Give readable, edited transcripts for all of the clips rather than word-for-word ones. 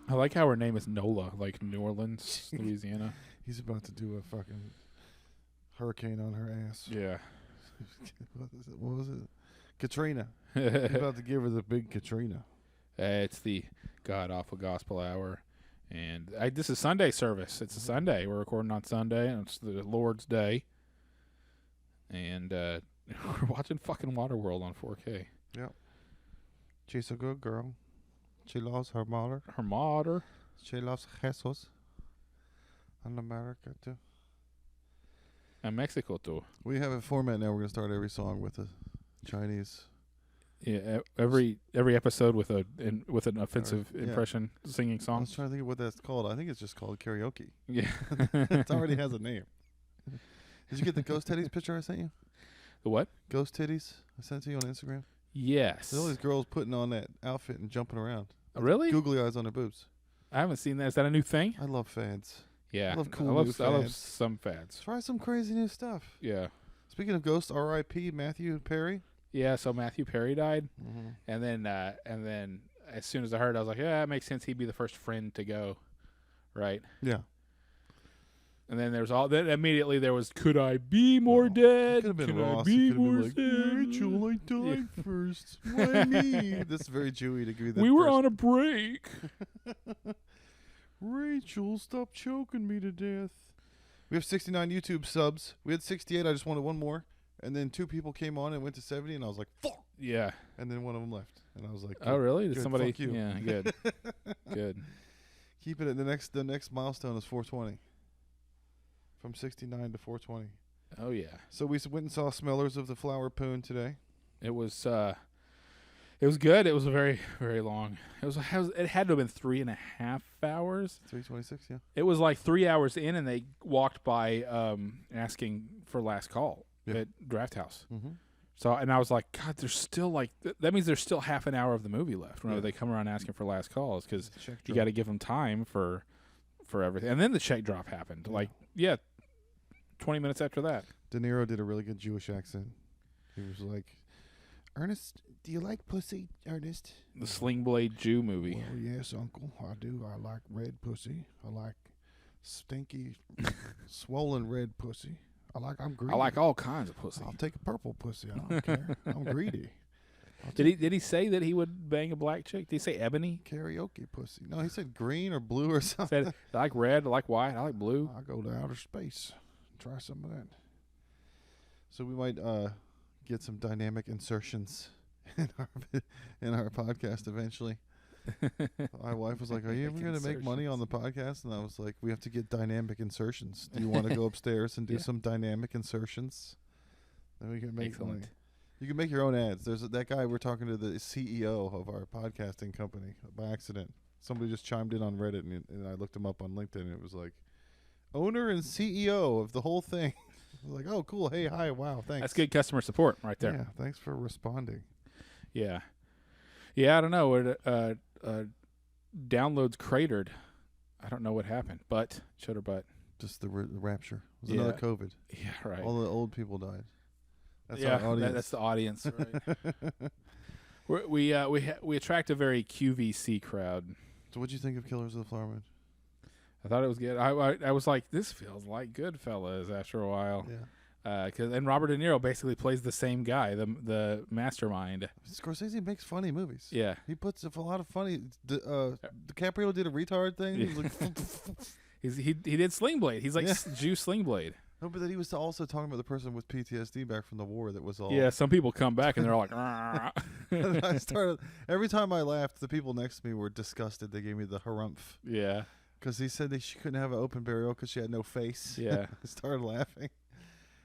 I like how her name is Nola, like New Orleans, Louisiana. He's about to do a fucking hurricane on her ass. Yeah. What was it? Katrina. He's about to give her the big Katrina. It's the God Awful Gospel Hour. And this is Sunday service. It's a Sunday. We're recording on Sunday, and it's the Lord's Day. And we're watching fucking Waterworld on 4K. Yep. She's a good girl. She loves her mother. Her mother. She loves Jesus. And America, too. And Mexico, too. We have a format now. We're going to start every song with a Chinese. Yeah, every episode with an offensive impression singing I song. was trying to think of what that's called. I think it's just called karaoke. Yeah. It already has a name. Did you get the Ghost Titties picture I sent you? The what? Ghost Titties I sent to you on Instagram? Yes. There's all these girls putting on that outfit and jumping around. Really? Googly eyes on their boobs. I haven't seen that. Is that a new thing? I love fads. Yeah. I love cool I love new fads. some fads. Try some crazy new stuff. Yeah. Speaking of ghosts, R.I.P. Matthew Perry. Yeah, so Matthew Perry died. Mm-hmm. And then as soon as I heard, I was like, yeah, that makes sense. He'd be the first friend to go, right? Yeah. And then then immediately there was, could I be more dead? Could have been Could Ross. I be It could more have been dead? like, Rachel, I died first. Why me? That's very Jewy to give you that. We were on a break. Rachel, stop choking me to death. We have 69 YouTube subs. We had 68. I just wanted one more. And then 2 people came on and went to 70, and I was like, fuck. Yeah. And then one of them left. And I was like, Oh, really? Did good, somebody? fuck you. Yeah, good. Good. Keep it at the next milestone is 420. From 69 to 420. Oh, yeah. So we went and saw Smellers of the Flower Poon today. It was good. It was very, very long. It had to have been 3.5 hours. 326, yeah. It was like 3 hours in, and they walked by asking for last call at Draft House. Mm-hmm. So, and I was like, God, there's still like that means there's still half an hour of the movie left whenever they come around asking for last calls, because you got to give them time for everything. And then the check drop happened. Yeah. 20 minutes after that. De Niro did a really good Jewish accent. He was like, Ernest, do you like pussy, Ernest? The Sling Blade Jew movie. Well, yes, Uncle, I do. I like red pussy. I like stinky, swollen red pussy. I'm greedy. I like all kinds of pussy. I'll take a purple pussy. I don't care. I'm greedy. Did he say that he would bang a black chick? Did he say ebony? Karaoke pussy. No, he said green or blue or something. Said, I like red, I like white, I like blue. I'll go to outer space. Try some of that. So we might get some dynamic insertions in our podcast eventually. My wife was like, "Are you ever going to make money on the podcast?" And I was like, "We have to get dynamic insertions. Do you want to go upstairs and do some dynamic insertions? Then we can make money. You can make your own ads. There's that guy we're talking to, the CEO of our podcasting company, by accident. Somebody just chimed in on Reddit, and I looked him up on LinkedIn, and it was like, owner and CEO of the whole thing. I was like, oh, cool. Hey, hi, wow, thanks. That's good customer support right there. Yeah, thanks for responding. Yeah. Yeah, I don't know. Downloads cratered. I don't know what happened, but shut her butt. Just the rapture. It was another COVID. Yeah, right. All the old people died. That's our audience. That's the audience. Right. we attract a very QVC crowd. So what'd you think of Killers of the Flower Moon? I thought it was good. I was like, this feels like Goodfellas after a while. Yeah. And Robert De Niro basically plays the same guy, the mastermind. Scorsese makes funny movies. Yeah. He puts a lot of funny. DiCaprio did a retard thing. He was like, he did Sling Blade. He's like Jew Sling Blade. No, but then he was also talking about the person with PTSD back from the war that was all. Yeah, some people come back and they're like, I started every time I laughed, the people next to me were disgusted. They gave me the harumph. Yeah. Because he said that she couldn't have an open burial because she had no face. Yeah. I started laughing.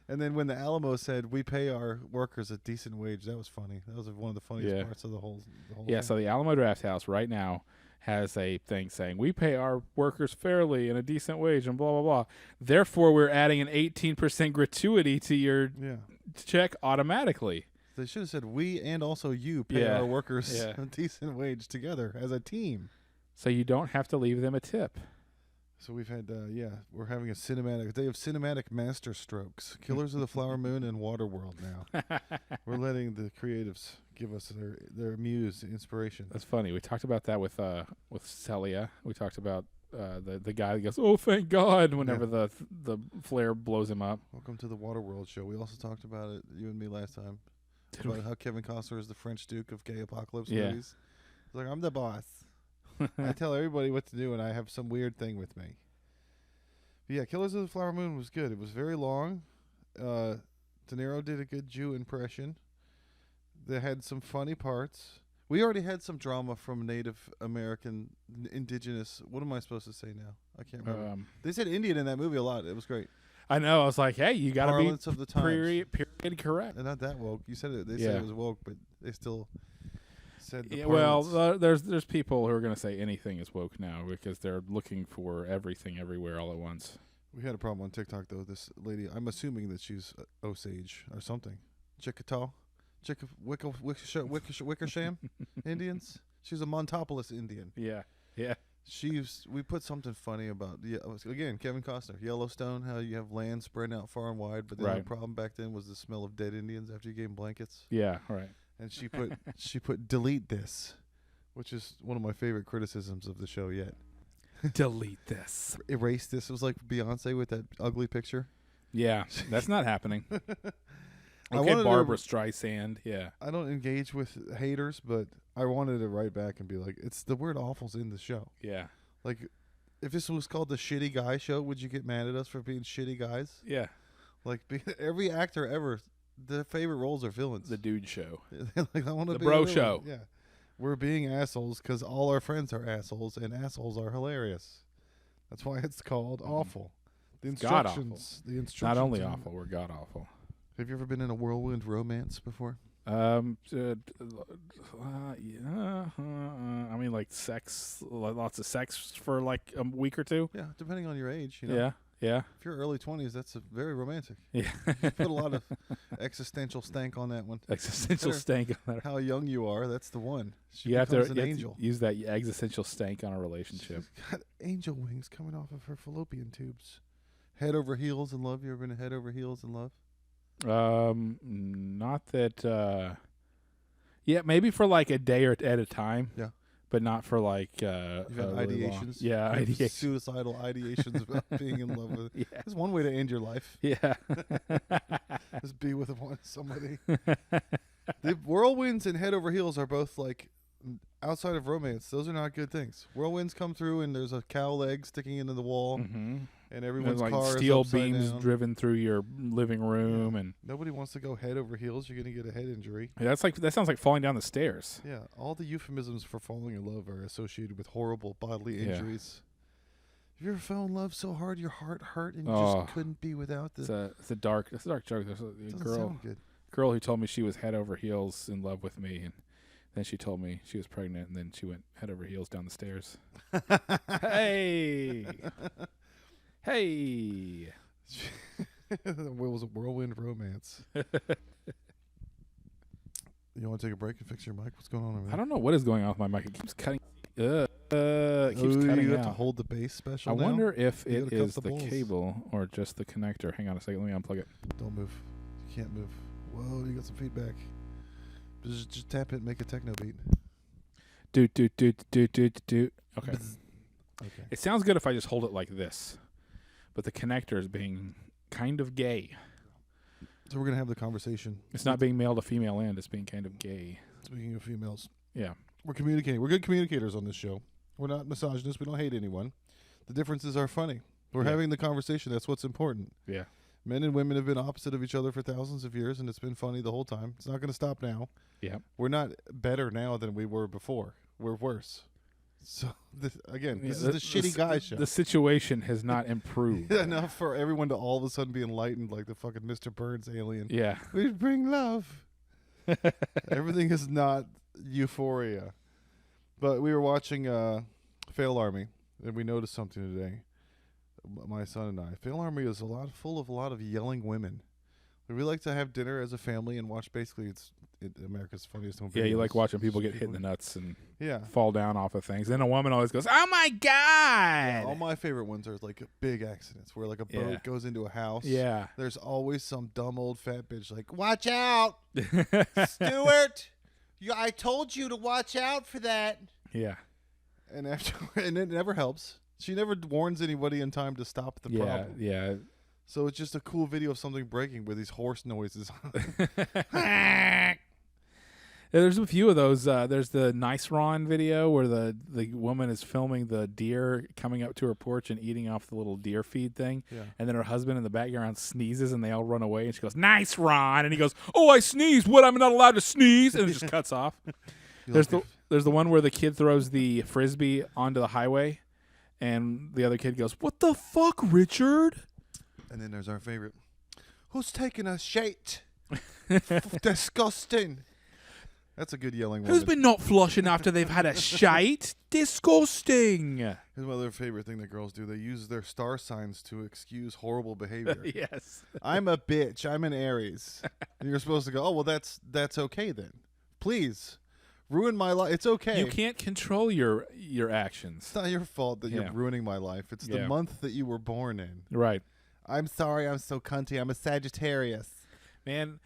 And then when the Alamo said, we pay our workers a decent wage, that was funny. That was one of the funniest parts of the whole thing. So the Alamo Draft House right now has a thing saying, we pay our workers fairly and a decent wage and blah, blah, blah. Therefore, we're adding an 18% gratuity to your check automatically. They should have said, we and also you pay our workers a decent wage together as a team. So you don't have to leave them a tip. So we've had, we're having a day of cinematic master strokes. Killers of the Flower Moon and Waterworld now. We're letting the creatives give us their muse, inspiration. That's funny. We talked about that with Celia. We talked about the guy that goes, "Oh, thank God!" whenever the flare blows him up. Welcome to the Waterworld show. We also talked about it, you and me, last time. Did About we? how Kevin Costner is the French Duke of gay apocalypse Yeah. movies. He's like, I'm the boss. I tell everybody what to do, and I have some weird thing with me. But yeah, Killers of the Flower Moon was good. It was very long. De Niro did a good Jew impression. They had some funny parts. We already had some drama from Native American, indigenous. What am I supposed to say now? I can't remember. They said Indian in that movie a lot. It was great. I know. I was like, "Hey, you got to be Parlance of the times. period correct." They're not that woke. You said it. They said it was woke, but they still said the Yeah, parlance. well, there's people who are going to say anything is woke now because they're looking for everything everywhere all at once. We had a problem on TikTok though. This lady, I'm assuming that she's Osage or something. Chickasaw, Wickersham Indians. She's a Montopolis Indian. Yeah. We put something funny about again Kevin Costner, Yellowstone. How you have land spread out far and wide, but the only problem back then was the smell of dead Indians after you gave them blankets. Yeah. Right. And she put delete this, which is one of my favorite criticisms of the show yet. Delete this. Erase this. It was like Beyonce with that ugly picture. Yeah, that's not happening. I Okay, wanted Barbara Streisand. Yeah. I don't engage with haters, but I wanted to write back and be like, it's the word awful's in the show. Yeah. Like, if this was called the Shitty Guy Show, would you get mad at us for being shitty guys? Yeah. Like, every actor ever, their favorite roles are villains. The dude show. Like, I want to The be bro a villain. show. Yeah. We're being assholes because all our friends are assholes, and assholes are hilarious. That's why it's called awful. The instructions. The instructions. Not only awful, we're god awful. Have you ever been in a whirlwind romance before? Yeah. I mean, like lots of sex for like a week or two. Yeah, depending on your age. You know? Yeah. If you're early 20s, that's very romantic. Yeah. You put a lot of existential stank on that one. Existential stank on that. How young you are, that's the one. She You have to becomes an angel. use that existential stank on a relationship. She's got angel wings coming off of her fallopian tubes. Head over heels in love. You ever been head over heels in love? Not that. Yeah, maybe for like a day or at a time. Yeah. But not for like. You've had really long. ideations. Yeah, You have ideations. suicidal ideations about being in love with. Yeah. There's one way to end your life. Yeah. Is be with somebody. The whirlwinds and head over heels are both like outside of romance. Those are not good things. Whirlwinds come through and there's a cow leg sticking into the wall, Mm-hmm. and everyone's like car steel is upside beams down. driven through your living room, and Nobody wants to go head over heels. You're gonna get a head injury. that sounds like falling down the stairs. Yeah, all the euphemisms for falling in love are associated with horrible bodily Yeah. injuries. Have you ever fell in love so hard your heart hurt and you Oh. just couldn't be without It's the? a dark joke. There's a Doesn't girl sound good. who told me she was head over heels in love with me, and then she told me she was pregnant, and then she went head over heels down the stairs. Hey. Hey. It was a whirlwind romance. You want to take a break and fix your mic? What's going on over there? I don't know what is going on with my mic. It keeps cutting. It keeps Oh, cutting you out. have to hold the bass special I now? wonder if You it gotta cut is the the balls. cable or just the connector. Hang on a second. Let me unplug it. Don't move. You can't move. Whoa, you got some feedback. Just tap it and make a techno beat. Doot. Okay. Okay. It sounds good if I just hold it like this, but the connector is being kind of gay. So we're going to have the conversation. It's not being male to female end. It's being kind of gay. Speaking of females. Yeah. We're communicating. We're good communicators on this show. We're not misogynists. We don't hate anyone. The differences are funny. We're Yeah. having the conversation. That's what's important. Yeah. Men and women have been opposite of each other for thousands of years, and it's been funny the whole time. It's not going to stop now. Yeah. We're not better now than we were before. We're worse. So, this is the shitty guy show. The situation has not improved. Enough for everyone to all of a sudden be enlightened like the fucking Mr. Burns alien. Yeah. We bring love. Everything is not euphoria. But we were watching Fail Army, and we noticed something today. My son and I. Fail Army is full of a lot of yelling women. We like to have dinner as a family and watch America's Funniest Home Videos. Yeah, you like watching people get hit in the nuts and Yeah. fall down off of things. Then a woman always goes, "Oh my god!" Yeah, all my favorite ones are like big accidents where like a boat Yeah. goes into a house. Yeah. There's always some dumb old fat bitch like, "Watch out, Stuart! I told you to watch out for that." Yeah. And and it never helps. She never warns anybody in time to stop the problem. Yeah. So it's just a cool video of something breaking with these horse noises. There's a few of those. There's the Nice Ron video where the woman is filming the deer coming up to her porch and eating off the little deer feed thing. Yeah. And then her husband in the background sneezes and they all run away and she goes, "Nice Ron!" And he goes, "Oh, I sneezed. What? I'm not allowed to sneeze." And it just cuts off. There's the one where the kid throws the frisbee onto the highway and the other kid goes, "What the fuck, Richard?" And then there's our favorite. "Who's taking a shit? Disgusting." That's a good yelling woman. Who's been not flushing after they've had a shite? Disgusting. Here's my other favorite thing that girls do. They use their star signs to excuse horrible behavior. Yes. "I'm a bitch. I'm an Aries." And you're supposed to go, "Oh, well, that's okay then. Please, ruin my life. It's okay. You can't control your actions. It's not your fault that you're ruining my life. It's the month that you were born in." Right. "I'm sorry. I'm so cunty. I'm a Sagittarius." Man,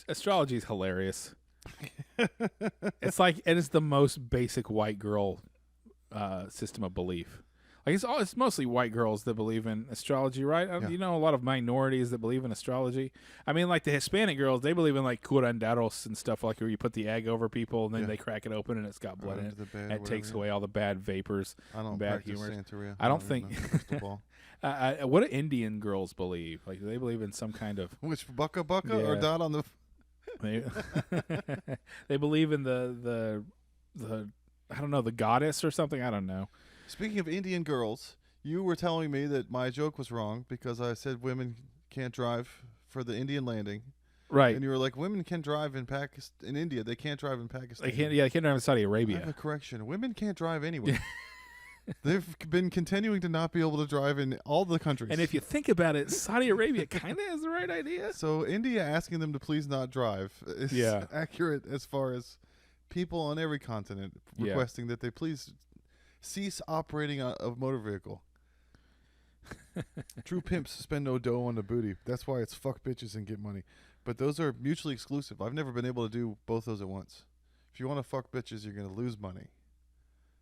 astrology is hilarious. It's like it is the most basic white girl system of belief. Like it's mostly white girls that believe in astrology, right? Yeah. You know, a lot of minorities that believe in astrology. I mean, like the Hispanic girls, they believe in like curanderos and stuff, like where you put the egg over people and then they crack it open and it's got blood in it. And it takes away all the bad vapors. I don't bad practice humors. Santeria. I don't think. Crystal ball. What do Indian girls believe? Like, do they believe in some kind of? Which bucka or Yeah. dot on the? They, they believe in the I don't know, the goddess or something. I don't know. Speaking of Indian girls, you were telling me that my joke was wrong because I said women can't drive for the Indian landing. Right. And you were like, women can drive in in India. They can't drive in Pakistan. They can't. Yeah, they can't drive in Saudi I have Arabia. a correction. Women can't drive anywhere. They've been continuing to not be able to drive in all the countries. And if you think about it, Saudi Arabia kind of has the right idea. So India asking them to please not drive is accurate as far as people on every continent requesting that they please cease operating a motor vehicle. True pimps spend no dough on the booty. That's why it's fuck bitches and get money. But those are mutually exclusive. I've never been able to do both those at once. If you want to fuck bitches, you're going to lose money.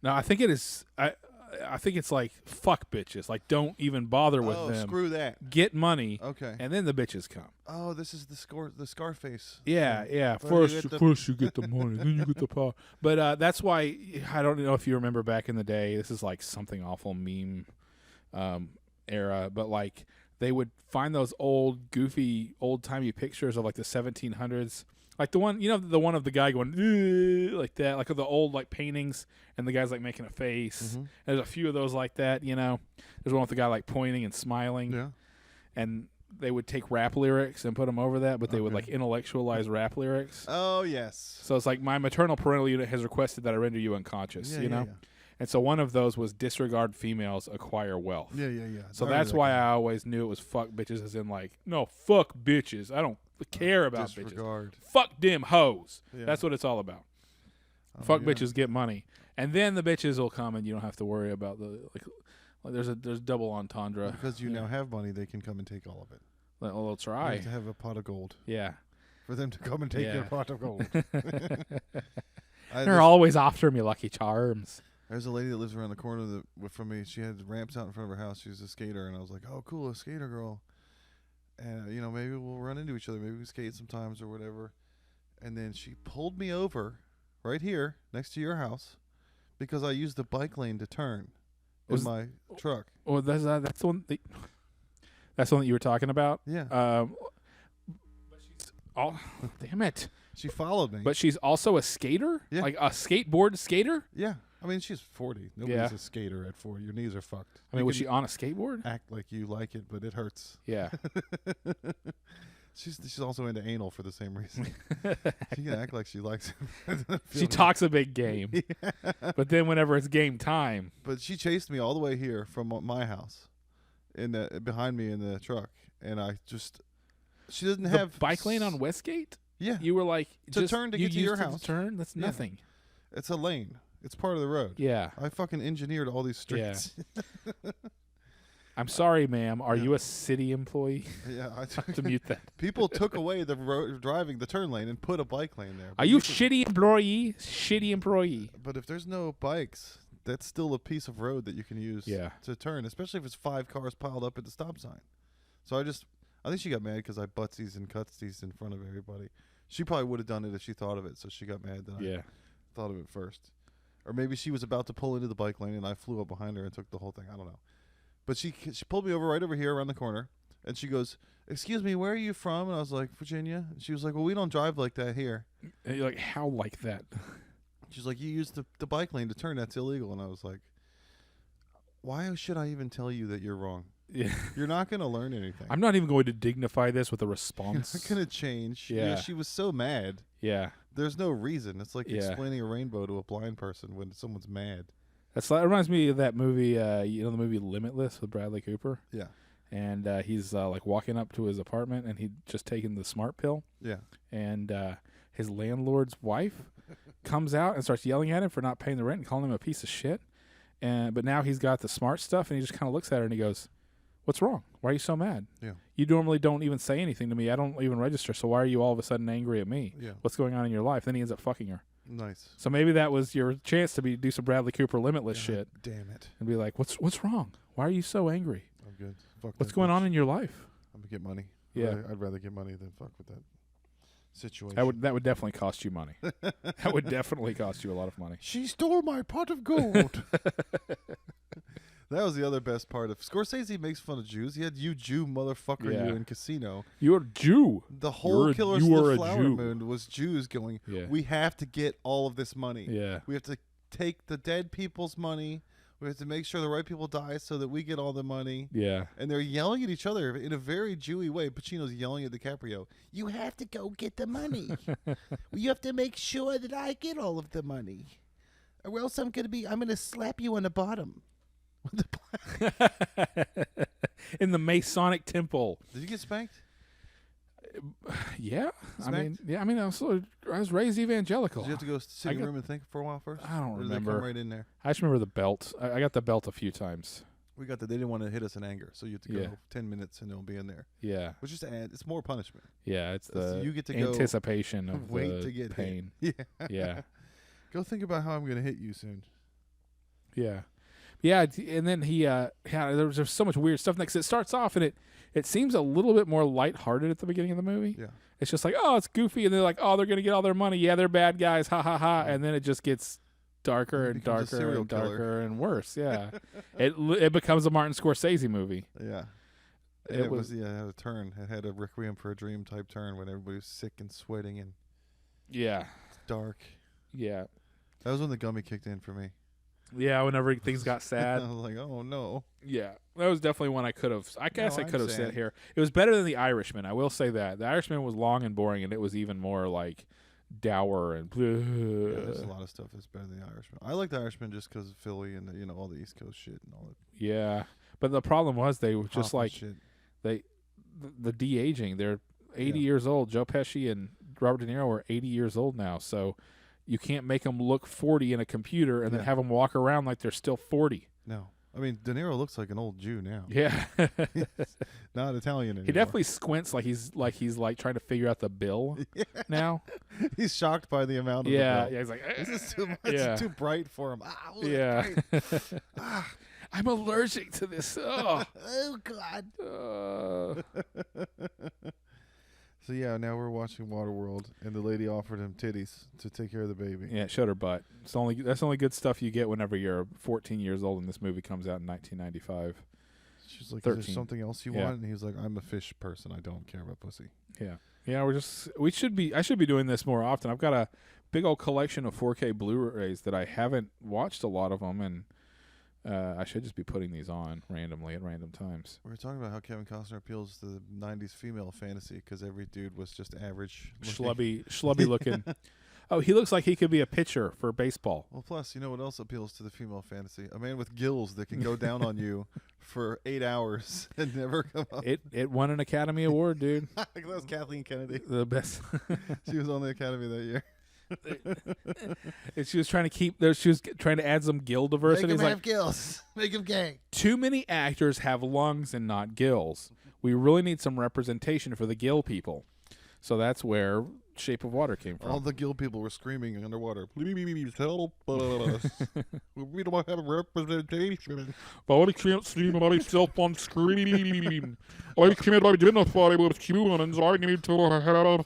No, I think it is. I think it's like fuck bitches. Like don't even bother with them. Screw that. Get money. Okay. And then the bitches come. Oh, this is the Scarface. Yeah, yeah. First First you get the money, then you get the power. But that's why I don't know if you remember back in the day. This is like something awful meme era, but like they would find those old goofy old timey pictures of like the 1700s. Like the one, the one of the guy going like that, like the old like paintings, and the guy's like making a face. Mm-hmm. There's a few of those like that. There's one with the guy like pointing and smiling. Yeah. And they would take rap lyrics and put them over that, but they would like intellectualize rap lyrics. Oh yes. So it's like my maternal parental unit has requested that I render you unconscious. Yeah. And so one of those was disregard females, acquire wealth. Yeah. So that's why I always knew it was fuck bitches, as in like, no, fuck bitches. I don't care about disregard. bitches. Fuck them hoes. Yeah. That's what it's all about. Oh, Fuck yeah. bitches, get money, and then the bitches will come, and you don't have to worry about the like there's double entendre Because you now have money, they can come and take all of it. Well, they'll You try. have to have a pot of gold Yeah, for them to come and take Yeah. your pot of gold. they're always after me, Lucky Charms. There's a lady that lives around the corner from me. She had ramps out in front of her house. She was a skater, and I was like, "Oh, cool, a skater girl." And maybe we'll run into each other. Maybe we skate sometimes or whatever. And then she pulled me over, right here next to your house, because I used the bike lane to turn in my truck. Oh, that's the one. That's the one that you were talking about. Yeah. But she's damn it. She followed me. But she's also a skater, Yeah. like a skateboard skater. Yeah. I mean, she's 40. Nobody's a skater at 40. Your knees are fucked. I mean, was she on a skateboard? Act like you like it, but it hurts. Yeah. She's also into anal for the same reason. She can act like she likes it. She talks a big game. Yeah. But then whenever it's game time. But she chased me all the way here from my house, behind me in the truck, and I just She doesn't The have bike lane on Westgate? Yeah, You were like to just, turn to you get to your used it house. turn? That's Yeah. nothing. It's a lane. It's part of the road. Yeah. I fucking engineered all these streets. I'm sorry, ma'am. Are Yeah. you a city employee? Yeah, I have to mute that. people took away the road driving the turn lane and put a bike lane there. Are But you can- shitty employee? Shitty employee. But if there's no bikes, that's still a piece of road that you can use to turn, especially if it's 5 cars piled up at the stop sign. So I think she got mad because I buttsies and cutsies in front of everybody. She probably would have done it if she thought of it, so she got mad that I thought of it first. Or maybe she was about to pull into the bike lane and I flew up behind her and took the whole thing. I don't know. But she pulled me over right over here around the corner, and she goes, "Excuse me, where are you from?" And I was like, "Virginia." And she was like, "Well, we don't drive like that here." And you're like, how like that? She's like, "You use the bike lane to turn. That's illegal." And I was like, "Why should I even tell you that you're wrong? Yeah. You're not going to learn anything. I'm not even going to dignify this with a You're response. not going to change." Yeah. She was so mad. Yeah. There's no reason. It's like Yeah. explaining a rainbow to a blind person when someone's mad. That's like, it reminds me of that movie, you know, the movie Limitless with Bradley Cooper. Yeah. And he's like walking up to his apartment, and he'd just taken the smart pill. Yeah. And his landlord's wife comes out and starts yelling at him for not paying the rent and calling him a piece of shit. But now he's got the smart stuff, and he just kind of looks at her and he goes, "What's wrong? Why are you so mad? Yeah. You normally don't even say anything to me. I don't even register. So why are you all of a sudden angry at me? Yeah. What's going on in your life?" Then he ends up fucking her. Nice. So maybe that was your chance to do some Bradley Cooper Limitless shit Damn it. and be like, "What's wrong? Why are you so angry? I'm good. Fuck What's that going bitch. on in your life?" I'm going to get money. Yeah. I'd rather get money than fuck with that situation. That would definitely cost you money. That would definitely cost you a lot of money. She stole my pot of gold. That was the other best part of Scorsese makes fun of Jews. He had "you Jew motherfucker" Yeah. you in Casino. You're a Jew. The whole Killers you of are the a Flower Jew. Moon was Jews going, Yeah. "We have to get all of this money. Yeah. We have to take the dead people's money. We have to make sure the right people die so that we get all the money." Yeah. And they're yelling at each other in a very Jewy way. Pacino's yelling at DiCaprio, "You have to go get the money. You have to make sure that I get all of the money. Or else I'm going to slap you on the bottom." In the Masonic temple. Did you get spanked? Yeah. Smacked? I mean, I was raised evangelical. Did you have to go sit in your room and think for a while first? I don't Or did remember. they come right in there? I just remember the belt. I got the belt a few times. They didn't want to hit us in anger, so you have to go Yeah. 10 minutes and it'll be in there. Yeah. Which is it's more punishment. Yeah. It's the you get to go anticipation of wait the to get pain. hit. Yeah. Yeah. Go think about how I'm going to hit you soon. Yeah. Yeah, and then there's so much weird stuff next. It starts off and it seems a little bit more lighthearted at the beginning of the movie. Yeah. It's just like, oh, it's goofy, and they're like, oh, they're gonna get all their money. Yeah, they're bad guys, ha ha ha. And then it just gets darker It and becomes a darker serial and killer. darker and worse. Yeah, it becomes a Martin Scorsese movie. Yeah. It It was- had a turn. It had a Requiem for a Dream type turn when everybody was sick and sweating and Yeah, dark. yeah, That was when the gummy kicked in for me. yeah. Whenever things got I sad, was like, oh no. yeah, that was definitely one I could have. I guess No, I I could have understand. said here. It was better than The Irishman. I will say that The Irishman was long and boring, and it was even more like dour and. Yeah, there's a lot of stuff that's better than The Irishman. I like The Irishman just because of Philly and all the East Coast shit and all that. Yeah, but the problem was they were just Hoffman like shit. the de-aging. They're 80 Yeah. years old. Joe Pesci and Robert De Niro are 80 years old now, so you can't make them look 40 in a computer and then Yeah. have them walk around like they're still 40. No. I mean, De Niro looks like an old Jew now. Yeah, Not Italian anymore. he definitely squints like he's trying to figure out the bill now. He's shocked by the amount of Yeah, the bill. yeah. He's like, This is too much. Yeah. It's too bright for him. Ah, look, yeah. bright. Ah, I'm allergic to this. Oh. oh God. So yeah, now we're watching Waterworld, and the lady offered him titties to take care of the baby. Yeah, it showed her butt. That's only good stuff you get whenever you're 14 years old and this movie comes out in 1995. She's like, 13. "Is there something else you Yeah. want?" And he's like, "I'm a fish person. I don't care about pussy." Yeah. Yeah, I should be doing this more often. I've got a big old collection of 4K Blu-rays that I haven't watched a lot of them, and I should just be putting these on randomly at random times. We were talking about how Kevin Costner appeals to the '90s female fantasy because every dude was just average, Schlubby looking. Oh, he looks like he could be a pitcher for baseball. Well, plus, you know what else appeals to the female fantasy? A man with gills that can go down on you for 8 hours and never come up. It won an Academy Award, dude. That was Kathleen Kennedy. The best. She was on the Academy that year. And she was trying to keep there. She was trying to add some gill diversity. Make It's him like, have gills. Make him gay. too many actors have lungs and not gills. We really need some representation for the gill people. So that's where Shape of Water came from. All the gill people were screaming underwater. Please help us. We don't have representation. But I can't see myself on screen. I can't identify with humans. I need to have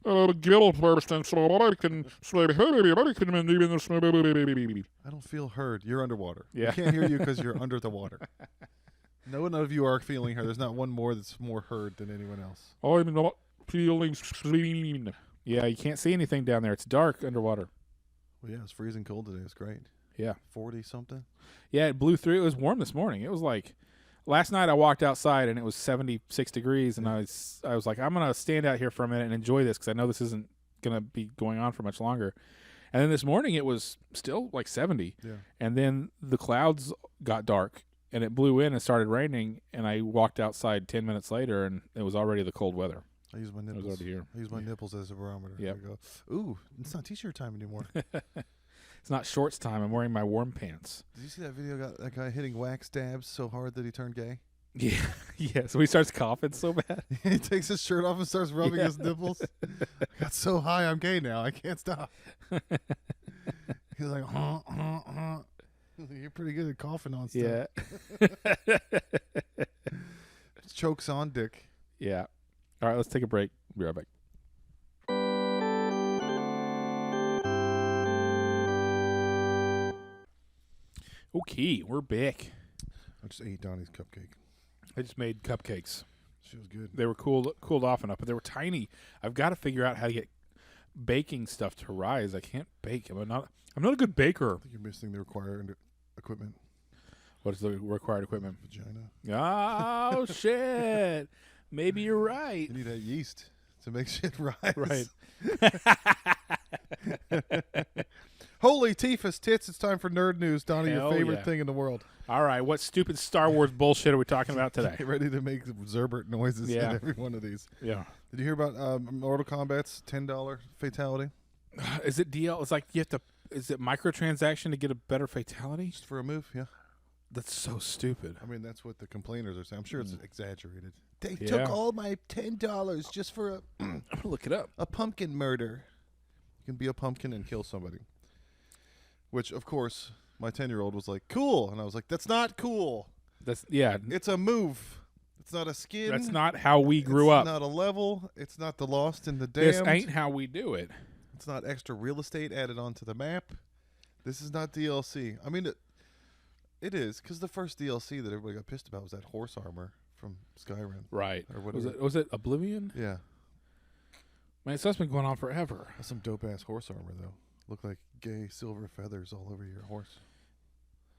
a gill person so I can say, hey, I can do this. I don't feel heard. You're underwater. Yeah. I can't hear you because you're under the water. No, none of you are feeling heard. There's not one more that's more heard than anyone else. I'm not feeling seen. Yeah, you can't see anything down there. It's dark underwater. Well, yeah, it's freezing cold today. It's great. Yeah. 40 something. Yeah, it blew through. It was warm this morning. It was like last night I walked outside and it was 76 degrees, and I was like, I'm gonna stand out here for a minute and enjoy this because I know this isn't gonna be going on for much longer. And then this morning it was still like 70. Yeah. And then the clouds got dark and it blew in and started raining, and I walked outside 10 minutes later and it was already the cold weather. I use my It was nipples. already here. I use my nipples as a barometer. Yep. I go, ooh, it's not t-shirt time anymore. It's not shorts time. I'm wearing my warm pants. Did you see that video? Got that guy hitting wax dabs so hard that he turned gay. Yeah, yeah. So he starts coughing so bad. He takes his shirt off and starts rubbing his nipples. I got so high, I'm gay now. I can't stop. He's like, You're pretty good at coughing on stuff. Yeah. Chokes on dick. Yeah. All right, let's take a break. Be right back. Okay, we're back. I just ate Donnie's cupcake. I just made cupcakes. She was good. They were cooled off enough, but they were tiny. I've got to figure out how to get baking stuff to rise. I can't bake. I'm not a good baker. I think you're missing the required equipment. What is the required equipment? Vagina. Oh shit. Maybe you're right. You need that yeast to make shit rise. Right. Holy Tifa's tits, it's time for nerd news. Donnie, Hell your favorite yeah. thing in the world. All right, what stupid Star Wars bullshit are we talking about today? Get ready to make Zerbert noises Yeah. in every one of these. Yeah. Did you hear about Mortal Kombat's $10 fatality? Is it DL? It's like you have to. Is it microtransaction to get a better fatality? Just for a move, yeah. That's so stupid. I mean, that's what the complainers are saying. I'm sure it's exaggerated. They Yeah. took all my $10 just for I'm gonna look it up. a pumpkin murder. You can be a pumpkin and kill somebody. Which, of course, my 10-year-old was like, cool. And I was like, that's not cool. Yeah. It's a move. It's not a skin. That's not how we grew up. It's not a level. It's not the Lost and the This Damned. ain't how we do it. It's not extra real estate added onto the map. This is not DLC. I mean, it is, because the first DLC that everybody got pissed about was that horse armor from Skyrim. Right. Or whatever. Was it Oblivion? Yeah. Man, that's been going on forever. That's some dope-ass horse armor, though. Look like gay silver feathers all over your horse.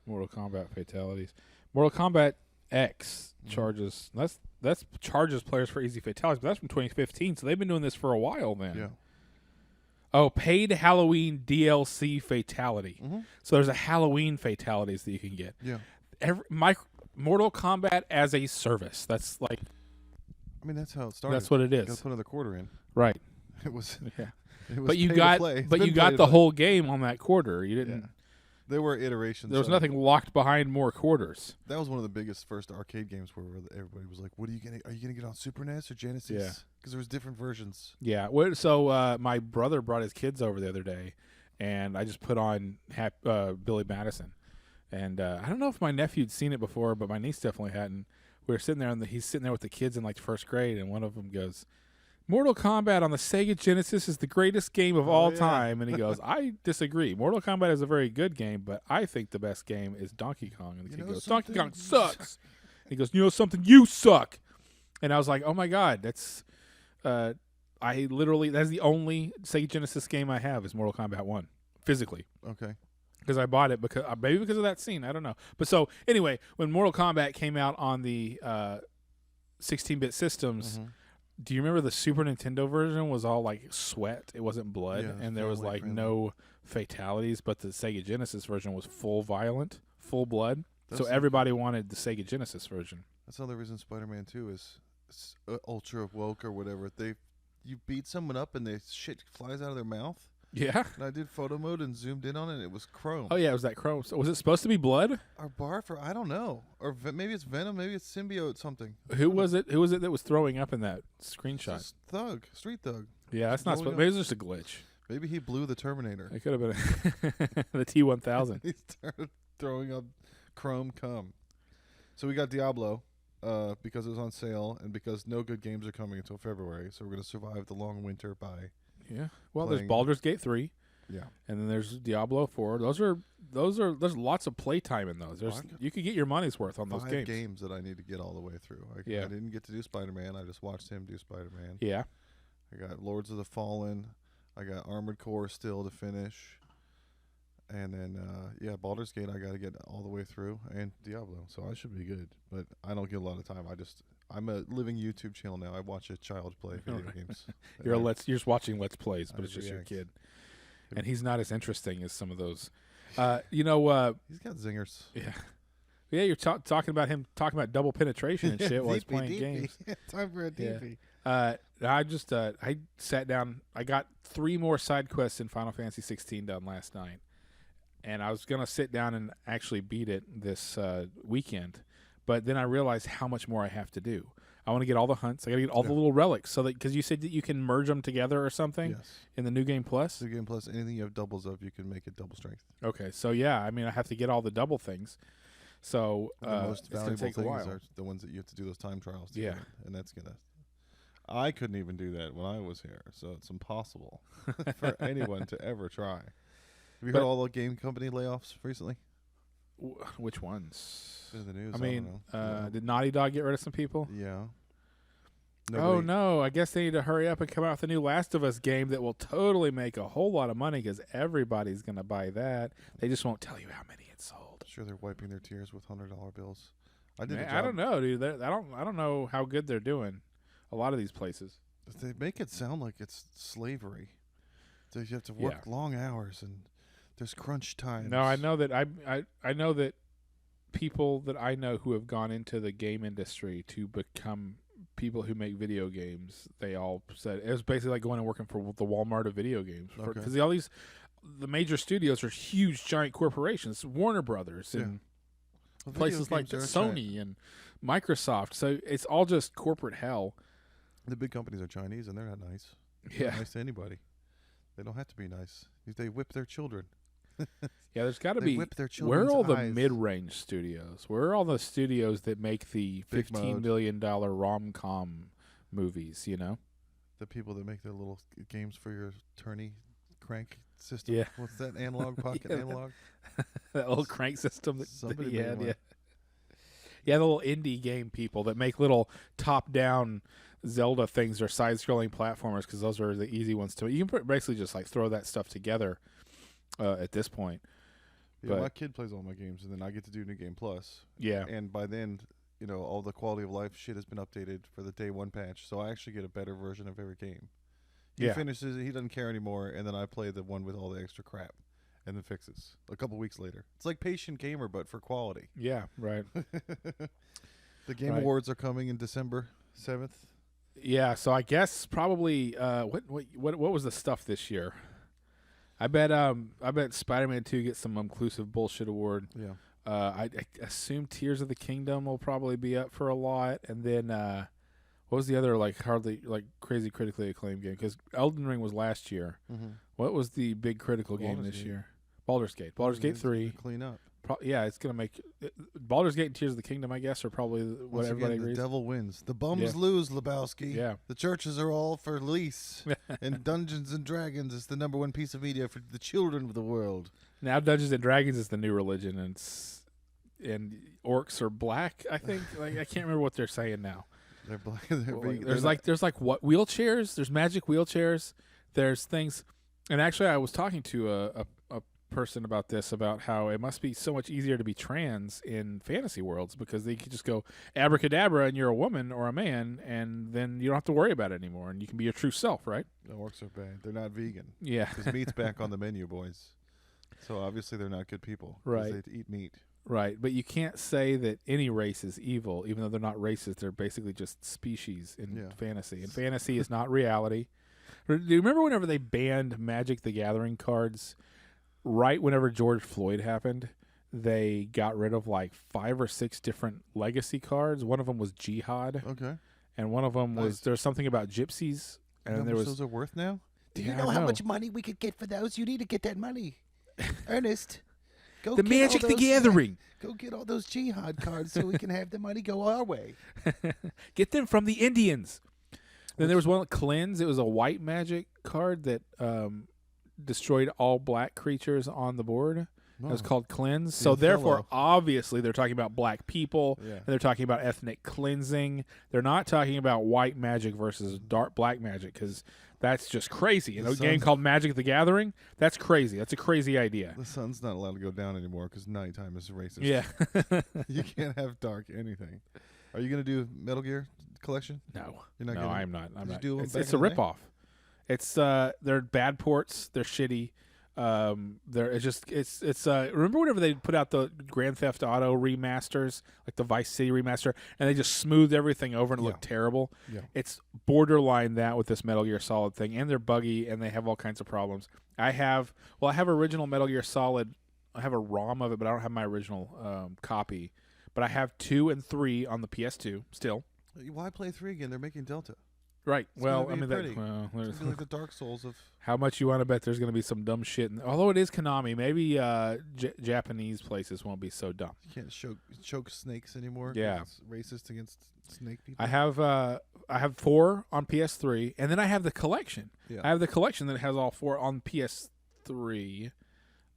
Mortal Kombat fatalities. Mortal Kombat X charges that's charges players for easy fatalities, but that's from 2015, so they've been doing this for a while then. Yeah. Oh, paid Halloween DLC fatality. Mm-hmm. So there's a Halloween fatalities that you can get. Yeah. Mortal Kombat as a service. That's like I mean, that's how it started. that's what it You gotta is. put another quarter in. Right. It was. Yeah. It was But you pay to got play. It's but been you pay got to the play. whole game on that quarter. You didn't. Yeah. There were iterations. There was of nothing locked behind more quarters. That was one of the biggest first arcade games where everybody was like, "What are you gonna? Are you gonna get on Super NES or Genesis?" Yeah. Because there was different versions. Yeah. So my brother brought his kids over the other day, and I just put on Billy Madison, and I don't know if my nephew'd seen it before, but my niece definitely hadn't. We were sitting there, and he's sitting there with the kids in like first grade, and one of them goes, Mortal Kombat on the Sega Genesis is the greatest game of all yeah. time. And he goes, I disagree. Mortal Kombat is a very good game, but I think the best game is Donkey Kong. And the kid goes, Donkey Kong sucks. He goes, you know something? You suck. And I was like, oh, my God. That's that's the only Sega Genesis game I have is Mortal Kombat 1, physically. Okay. Because I bought it maybe because of that scene. I don't know. But so, anyway, when Mortal Kombat came out on the 16-bit systems, do you remember the Super Nintendo version was all like sweat? It wasn't blood, Yeah, and there was like family-friendly. no fatalities. But the Sega Genesis version was full violent, full blood. So everybody wanted the Sega Genesis version. That's another reason Spider-Man 2 is ultra woke or whatever. You beat someone up and the shit flies out of their mouth. Yeah. And I did photo mode and zoomed in on it. And it was chrome. Oh yeah, it was that chrome. So was it supposed to be blood? Or barf, or I don't know, or maybe it's venom, maybe it's symbiote something. Who was it? Who was it that was throwing up in that screenshot? Just street thug. Yeah, that's not supposed. Maybe it's just a glitch. Maybe he blew the Terminator. It could have been the T-1000. He started throwing up chrome cum. So we got Diablo because it was on sale and because no good games are coming until February. So we're going to survive the long winter by Well, playing. there's Baldur's Gate 3. Yeah. And then there's Diablo 4. There's lots of playtime in those. You could get your money's worth on those 5 games. games that I need to get all the way through. I didn't get to do Spider-Man. I just watched him do Spider-Man. Yeah. I got Lords of the Fallen. I got Armored Core still to finish. And then, Baldur's Gate I got to get all the way through. And Diablo. So I should be good. But I don't get a lot of time. I'm a living YouTube channel now. I watch a child play video games. You're just watching Let's Plays, but it's just your react. kid. And he's not as interesting as some of those. He's got zingers. Yeah. Yeah, you're talking about him talking about double penetration and shit while he's playing games. Time for a DP. I sat down. I got 3 more side quests in Final Fantasy 16 done last night. And I was going to sit down and actually beat it this weekend. But then I realized how much more I have to do. I want to get all the hunts. I got to get all the little relics. So that because you said that you can merge them together or something in the New Game Plus. New Game Plus, anything you have doubles of, you can make it double strength. Okay, so yeah, I mean I have to get all the double things. So the most it's going valuable to take a things while. are the ones that you have to do those time trials to Yeah. get, and that's gonna. I couldn't even do that when I was here, so it's impossible for anyone to ever try. Have you heard all the game company layoffs recently? Which ones? In the news. I mean, don't know. did Naughty Dog get rid of some people? Yeah. Oh no! I guess they need to hurry up and come out with a new Last of Us game that will totally make a whole lot of money because everybody's going to buy that. They just won't tell you how many it sold. Sure, they're wiping their tears with $100 bills. I don't know, dude. I don't know how good they're doing. A lot of these places. They make it sound like it's slavery. So you have to work long hours and there's crunch times. No, I know that I know that people that I know who have gone into the game industry to become people who make video games, they all said it was basically like going and working for the Walmart of video games. Because the major studios are huge, giant corporations, Warner Brothers and places like Sony and Microsoft. So it's all just corporate hell. The big companies are Chinese and they're not nice. They're not nice to anybody. They don't have to be nice. They whip their children. Yeah, there's got to be. Whip their where are all the eyes. mid-range studios? Where are all the studios that make the $15 million rom-com movies? You know, the people that make the little games for your tourney crank system. Yeah, what's that analog pocket analog? That little crank system that he had. Yeah, the little indie game people that make little top-down Zelda things or side-scrolling platformers because those are the easy ones to. You can basically just like throw that stuff together. At this point, my kid plays all my games, and then I get to do New Game Plus. Yeah, and by then, all the quality of life shit has been updated for the day 1 patch, so I actually get a better version of every game. He finishes it, he doesn't care anymore, and then I play the one with all the extra crap, and then fixes a couple weeks later. It's like Patient Gamer, but for quality. Yeah, right. The Game Awards are coming in December 7th. Yeah, so I guess probably what was the stuff this year? I bet Spider-Man 2 gets some inclusive bullshit award. Yeah. I assume Tears of the Kingdom will probably be up for a lot, and then what was the other crazy critically acclaimed game? Because Elden Ring was last year. Mm-hmm. What was the big critical game this year? Baldur's Gate. Baldur's Gate 3. Clean up. It's gonna make Baldur's Gate and Tears of the Kingdom, I guess, are probably what everybody agrees. The devil wins. The bums lose, Lebowski. Yeah. The churches are all for lease. And Dungeons and Dragons is the #1 piece of media for the children of the world. Now Dungeons and Dragons is the new religion, and orcs are black. I think. I can't remember what they're saying now. They're black. There's what wheelchairs. There's magic wheelchairs. There's things, and actually, I was talking to a person about this, about how it must be so much easier to be trans in fantasy worlds because they could just go abracadabra and you're a woman or a man, and then you don't have to worry about it anymore, and you can be your true self, right? The orcs are bad. They're not vegan. Yeah. Because meat's back on the menu, boys. So obviously they're not good people. Right. They eat meat. Right, but you can't say that any race is evil, even though they're not races. They're basically just species in Yeah. fantasy. And fantasy is not reality. Do you remember whenever they banned Magic the Gathering cards? Right whenever George Floyd happened, they got rid of like 5 or 6 different legacy cards. One of them was Jihad, Okay. and one of them was Nice. there was something about gypsies, You know and how there much was those are worth now? Do Yeah, you I know how know. much money we could get for those? You need to get that money. Ernest, go the get all Magic the those- Gathering. Go get all those jihad cards so we can have the money go our way. Get them from the Indians. Then there was one Cleanse. It was a white Magic card that destroyed all black creatures on the board. It was Oh. called Cleanse. The So therefore, Othello. obviously, they're talking about black people. Yeah. And they're talking about ethnic cleansing. They're not talking about white magic versus dark black magic because that's just crazy. In The a game sun's- called Magic the Gathering, that's crazy. That's a crazy idea. The sun's not allowed to go down anymore because nighttime is racist. Yeah. You can't have dark anything. Are you gonna do Metal Gear collection? No. You're not No, gonna. I'm not. I'm Did you not. do 'em It's, back it's a in the day? ripoff. It's they're bad ports. They're shitty. Remember whenever they put out the Grand Theft Auto remasters, like the Vice City remaster, and they just smoothed everything over and it Yeah. looked terrible. Yeah. It's borderline that with this Metal Gear Solid thing, and they're buggy and they have all kinds of problems. I have original Metal Gear Solid. I have a ROM of it, but I don't have my original copy. But I have 2 and 3 on the PS2 still. Why play 3 again? They're making Delta. Right. It's Well, gonna I be mean, pretty. well, It's gonna be like the Dark Souls of. how much you want to bet there's going to be some dumb shit? Although it is Konami, maybe Japanese places won't be so dumb. You can't choke snakes anymore. 'cause Yeah. it's racist against snake people. I have 4 on PS3, and then I have the collection. Yeah. I have the collection that has all 4 on PS3.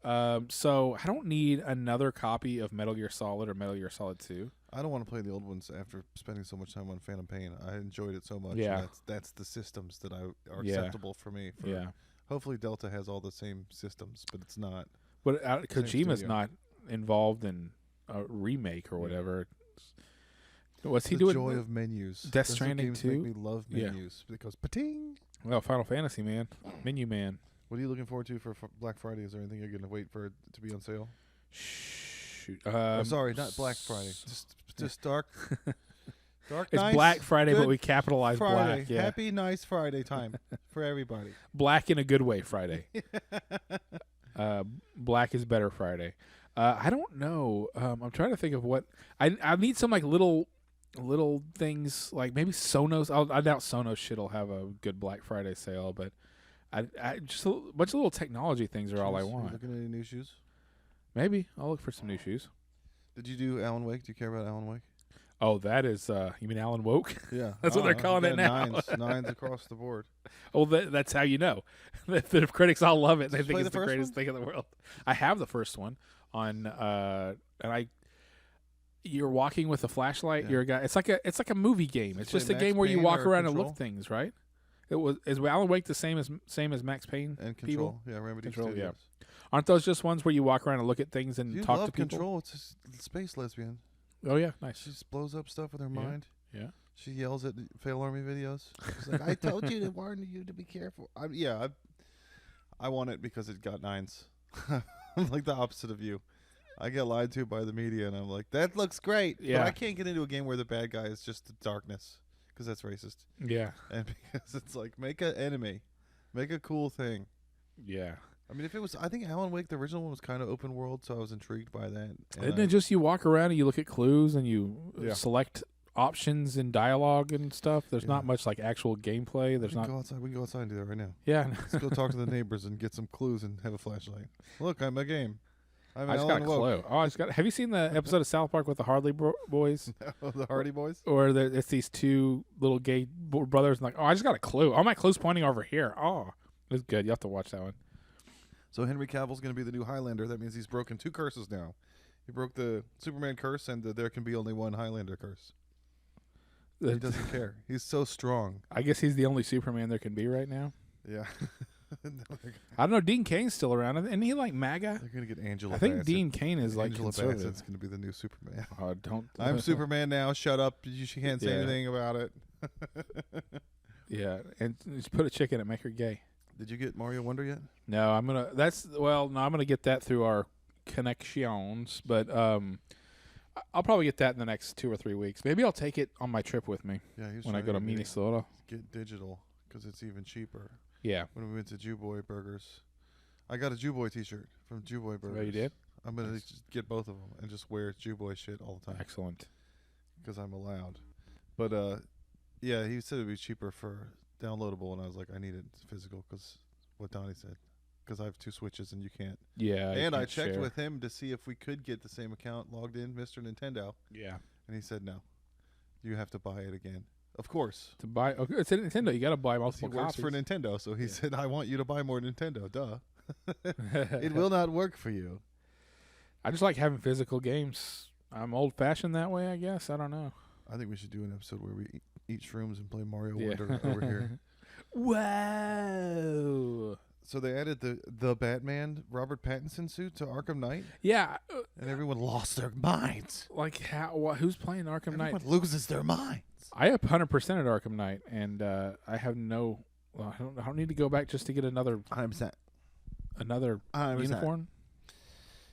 So I don't need another copy of Metal Gear Solid or Metal Gear Solid 2. I don't want to play the old ones after spending so much time on Phantom Pain. I enjoyed it so much. Yeah. and that's the systems that are Yeah. acceptable for me. Yeah. Hopefully Delta has all the same systems, but it's not. But Kojima's studio. not involved in a remake or Yeah. whatever. What's he the doing? joy of menus. Death That's what Stranding games 2? make me love Yeah. menus because pating. Well, Final Fantasy, man. Menu Man. What are you looking forward to for Black Friday? Is there anything you're going to wait for it to be on sale? Shoot. Oh, sorry, not Black Friday. Just dark. It's nice, Black Friday, but good we capitalize Friday. black. Yeah. Happy, nice Friday time for everybody. Black in a good way Friday. Black is better Friday. I don't know. I'm trying to think of what I need some like little things like maybe Sonos. I doubt Sonos shit'll have a good Black Friday sale, but I just a bunch of little technology things are all I Shoes? Are you want. looking at any new shoes? Maybe I'll look for some new shoes. Did you do Alan Wake? Do you care about Alan Wake? Oh, that is you mean Alan Woke? Yeah, That's what they're calling it now. Nines across the board. Oh, that's how you know. the critics all love it. They Did you think play it's the the first greatest one? thing in the world. I have the first one on, and you're walking with a flashlight. Yeah. You're a guy. It's like a movie game. Did It's you just play a game Max where you Payne walk or around and Control? look things, right? Is Alan Wake the same as Max Payne? And People? Control. Yeah, Remedy Control, yeah. Studios. Aren't those just ones where you walk around and look at things and You talk love to people? Control. It's a space lesbian. Oh yeah, nice. She just blows up stuff with her Yeah. mind. Yeah. She yells at fail army videos. She's like, I told you to warn you to be careful. I want it because it got 9s. I'm like the opposite of you. I get lied to by the media, and I'm like, that looks great. Yeah. But I can't get into a game where the bad guy is just the darkness because that's racist. Yeah. And because it's like, make an enemy. Make a cool thing. Yeah. I mean, if it was, I think Alan Wake, the original one, was kind of open world, so I was intrigued by that. And Isn't it just you walk around and you look at clues and you Yeah. select options in dialogue and stuff? There's Yeah. not much like actual gameplay. There's we can not. go outside. We can go outside and do that right now. Yeah. Let's go talk to the neighbors and get some clues and have a flashlight. Look, I'm a game. I'm I just got a Alan Woke. clue. Oh, I just got. Have you seen the episode of South Park with the Harley Boys? The Hardy Boys. Or it's these two little gay brothers and like, oh, I just got a clue. All my clues pointing over here. Oh, it's good. You have to watch that one. So Henry Cavill's going to be the new Highlander. That means he's broken 2 curses now. He broke the Superman curse and the there can be only one Highlander curse. He doesn't care. He's so strong. I guess he's the only Superman there can be right now. Yeah. I don't know. Dean Kane's still around. Isn't he like MAGA? They're going to get Angela I think Bassett. Dean Kane is like Angela conservative. Bassett's going to be the new Superman. Oh, don't. I'm Superman now. Shut up. She can't say Yeah. anything about it. Yeah, and just put a chick in it, make her gay. Did you get Mario Wonder yet? No, I'm gonna. I'm gonna get that through our connections, but I'll probably get that in the next 2 or 3 weeks. Maybe I'll take it on my trip with me Yeah, he was when I trying go to get me Minnesota. get digital because it's even cheaper. Yeah. When we went to Jew Boy Burgers, I got a Jew Boy T-shirt from Jew Boy Burgers. Oh, you did? I'm gonna Nice. just get both of them and just wear Jew Boy shit all the time Excellent. because I'm allowed. But yeah, he said it'd be cheaper for downloadable, and I was like, I need it physical because what Donnie said. Because I have 2 Switches and you can't. Yeah. And I can't checked share. with him to see if we could get the same account logged in, Mr. Nintendo, Yeah. and he said no. You have to buy it again. Of course. To buy, okay, it's a Nintendo. You got to buy He multiple works copies. for Nintendo, so he Yeah. said, I want you to buy more Nintendo. Duh. It will not work for you. I just like having physical games. I'm old-fashioned that way, I guess. I don't know. I think we should do an episode where we eat shrooms and play Mario Yeah. Wonder over here. Wow. So they added the Batman Robert Pattinson suit to Arkham Knight, Yeah. and everyone lost their minds. Like how? Who's playing Arkham Knight? Everyone loses their minds. I have 100% at Arkham Knight, and I have no. Well, I don't need to go back just to get another 100%. uniform.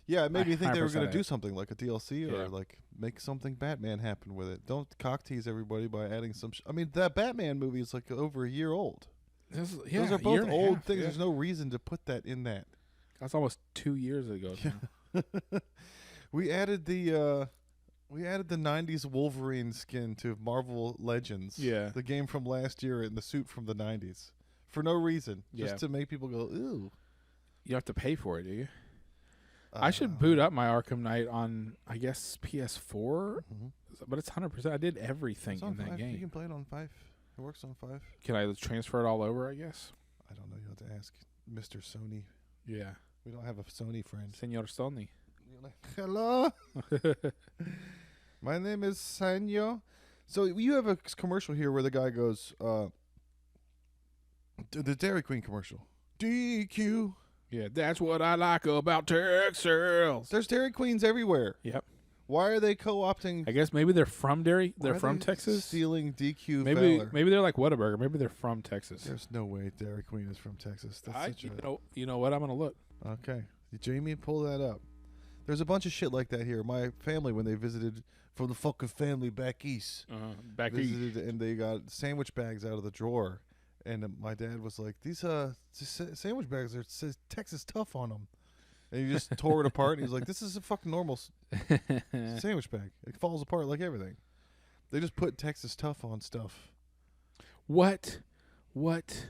Yeah, it made me think they were 100% going to do it. something like a DLC or Yeah. like make something Batman happen with it. Don't cock tease everybody by adding some. I mean, that Batman movie is like over a year old. Those Those are a year both and a old half, things. yeah. There's no reason to put that in that. That's almost 2 years ago. now. We added the '90s Wolverine skin to Marvel Legends. Yeah. The game from last year and the suit from the '90s for no reason, just Yeah. to make people go ooh. You have to pay for it, do you? I should boot up my Arkham Knight on, I guess, PS4, Mhm. but it's 100%. I did everything It's on in that 5. You game. can play it on 5. It works on 5. Can I transfer it all over? I guess. I don't know. You have to ask Mr. Sony. Yeah. We don't have a Sony friend. Senor Sony. Hello, my name is Sanyo. So you have a commercial here where the guy goes, the Dairy Queen commercial. DQ. Yeah, that's what I like about Texas. There's Dairy Queens everywhere. Yep. Why are they co-opting? I guess maybe they're from Dairy. why They're are from they Texas. Stealing DQ Maybe Valor? maybe they're like Whataburger. Maybe they're from Texas. There's no way Dairy Queen is from Texas. That's such You know what? I'm gonna look. Okay. Jamie, pull that up. There's a bunch of shit like that here. My family, when they visited from the fucking family back east, Back east. visited and they got sandwich bags out of the drawer. And my dad was like, these sandwich bags are says Texas Tough on them. And he just tore it apart. And he was like, this is a fucking normal sandwich bag. It falls apart like everything. They just put Texas Tough on stuff. What? What?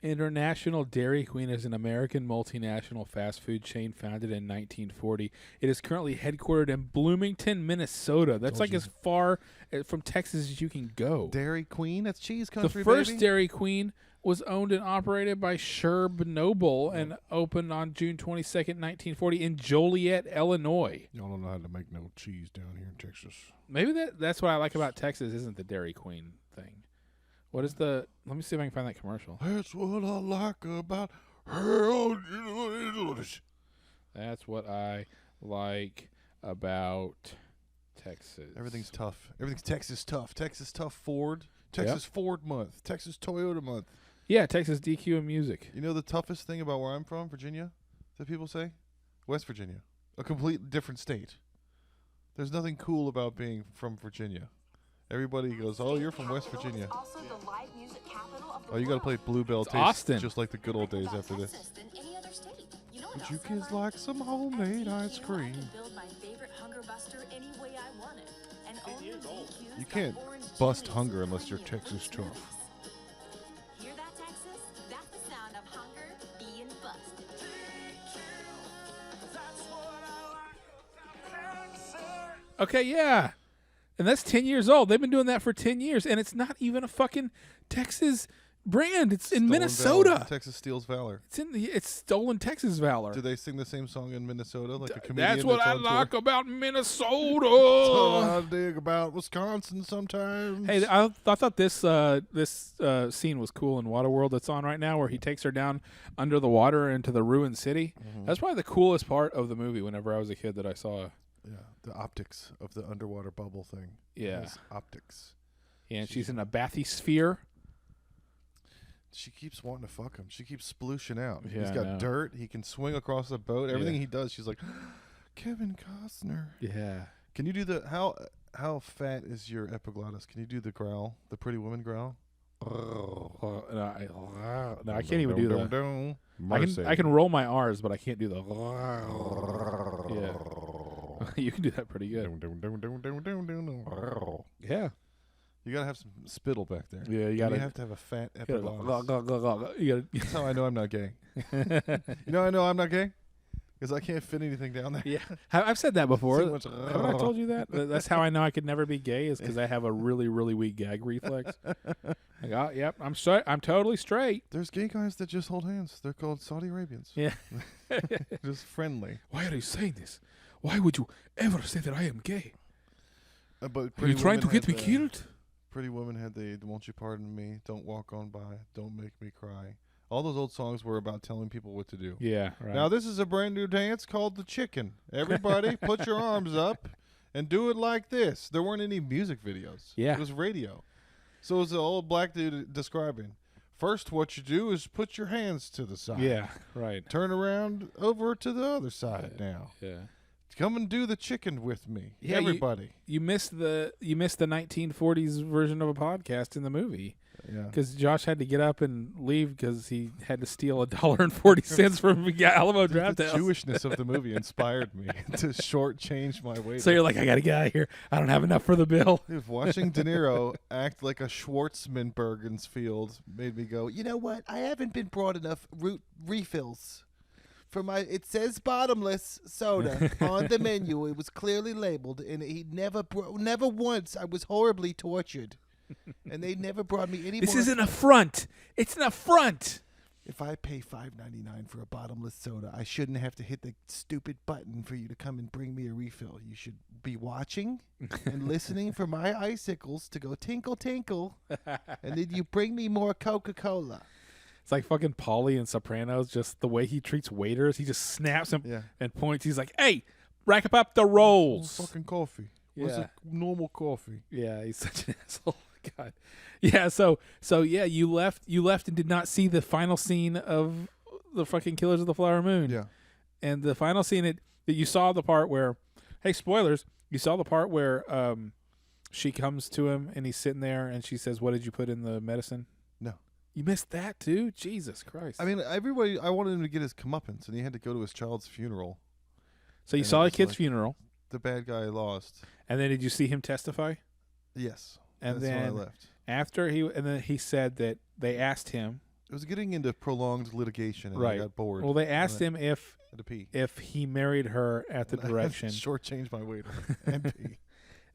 International Dairy Queen is an American multinational fast food chain founded in 1940. It is currently headquartered in Bloomington, Minnesota. That's Told like you. as far from Texas as you can go. Dairy Queen? That's cheese The country, first baby. Dairy Queen was owned and operated by Sherb Noble and opened on June 22nd, 1940 in Joliet, Illinois. Y'all don't know how to make no cheese down here in Texas. Maybe that's what I like about Texas isn't the Dairy Queen thing. What is the... Let me see if I can find that commercial. That's what I like about her. That's what I like about Texas. Everything's tough. Everything's Texas tough. Texas tough Ford. Texas Ford month. Texas Toyota month. Yeah, Texas DQ and music. You know the toughest thing about where I'm from, Virginia, that people say? West Virginia. A complete different state. There's nothing cool about being from Virginia. Everybody goes, oh, you're from West Virginia. Oh, you got to play Bluebell Taste Austin. just like the good old days after this. Would you kids like some homemade ice cream? You can't bust hunger unless you're Texas tough. Hear that, Texas? That's the sound of hunger being busted. Okay, yeah. And that's 10 years old. They've been doing that for 10 years, and it's not even a fucking Texas brand. It's in Stolen Minnesota. Valor. Texas steals valor. It's stolen Texas valor. Do they sing the same song in Minnesota like a comedian? That's what I on like tour? about That's what Minnesota. I dig about Wisconsin sometimes. Hey, I thought this scene was cool in Waterworld that's on right now, where he takes her down under the water into the ruined city. Mhm. That's probably the coolest part of the movie. Whenever I was a kid, that I saw. Yeah, the optics of the underwater bubble thing. Yeah, Nice optics. yeah, and she's in a bathysphere. She keeps wanting to fuck him. She keeps splooshing out. Yeah, He's I got know. dirt. He can swing across the boat. Everything Yeah. he does, she's like, Kevin Costner. Yeah. Can you do the how fat is your epiglottis? Can you do the growl, the Pretty Woman growl? No, I can't even do that. I can roll my R's, but I can't do the. Yeah. You can do that pretty good. Yeah. You gotta have some spittle back there. Yeah, You have to have a fat epiglottis. You That's how I know I'm not gay. You know I know I'm not gay? Because I can't fit anything down there. yeah. I've said that before. Too much- Haven't I told you that? That's how I know I could never be gay is because I have a really, really weak gag reflex. Like, oh, yep, I'm totally straight. There's gay guys that just hold hands. They're called Saudi Arabians. Yeah. Just friendly. Why are you saying this? Why would you ever say that I am gay? But Are you Pretty trying to Woman get me had killed? Pretty Woman had the Won't You Pardon Me, Don't Walk On By, Don't Make Me Cry. All those old songs were about telling people what to do. Yeah, right. Now this is a brand new dance called the chicken. Everybody put your arms up and do it like this. There weren't any music videos. Yeah. It was radio. So it was an old black dude describing. First what you do is put your hands to the side. yeah, right. Turn around over to the other side now. Yeah. Come and do the chicken with me. Yeah, Everybody. You missed the 1940s version of a podcast in the movie Yeah. because Josh had to get up and leave because he had to steal $1.40 from Alamo Draft The House. Jewishness of the movie inspired me to shortchange my way. So you're like, I gotta get out of here. I don't have enough for the bill. Dude, watching De Niro act like a Schwartzman-Bergensfield made me go, You know what? I haven't been brought enough root refills. For my, it says bottomless soda on the menu. It was clearly labeled, and he never once. I was horribly tortured, and they never brought me any This more. is an affront. It's an affront. If I pay $5.99 for a bottomless soda, I shouldn't have to hit the stupid button for you to come and bring me a refill. You should be watching and listening for my icicles to go tinkle tinkle, and then you bring me more Coca-Cola. It's like fucking Paulie in Sopranos. Just the way he treats waiters. He just snaps him yeah, and points. He's like, "Hey, rack up the rolls." fucking coffee. What's Yeah. a normal coffee? Yeah, he's such an asshole. God. Yeah, so yeah, you left and did not see the final scene of the fucking Killers of the Flower Moon. Yeah. And the final scene that you saw the part where, hey, spoilers, you saw the part where she comes to him and he's sitting there and she says, "What did you put in the medicine?" No. You missed that too? Jesus Christ. I mean, everybody, I wanted him to get his comeuppance, and he had to go to his child's funeral. so you and saw it the was kid's like- funeral, The bad guy lost. and then did you see him testify? Yes. And That's when I then left. after he said that they asked him, It was getting into prolonged litigation, and right. I got bored. Well, they asked him if Had to pee. he married her at the And I had to direction. shortchange my waiter and pee.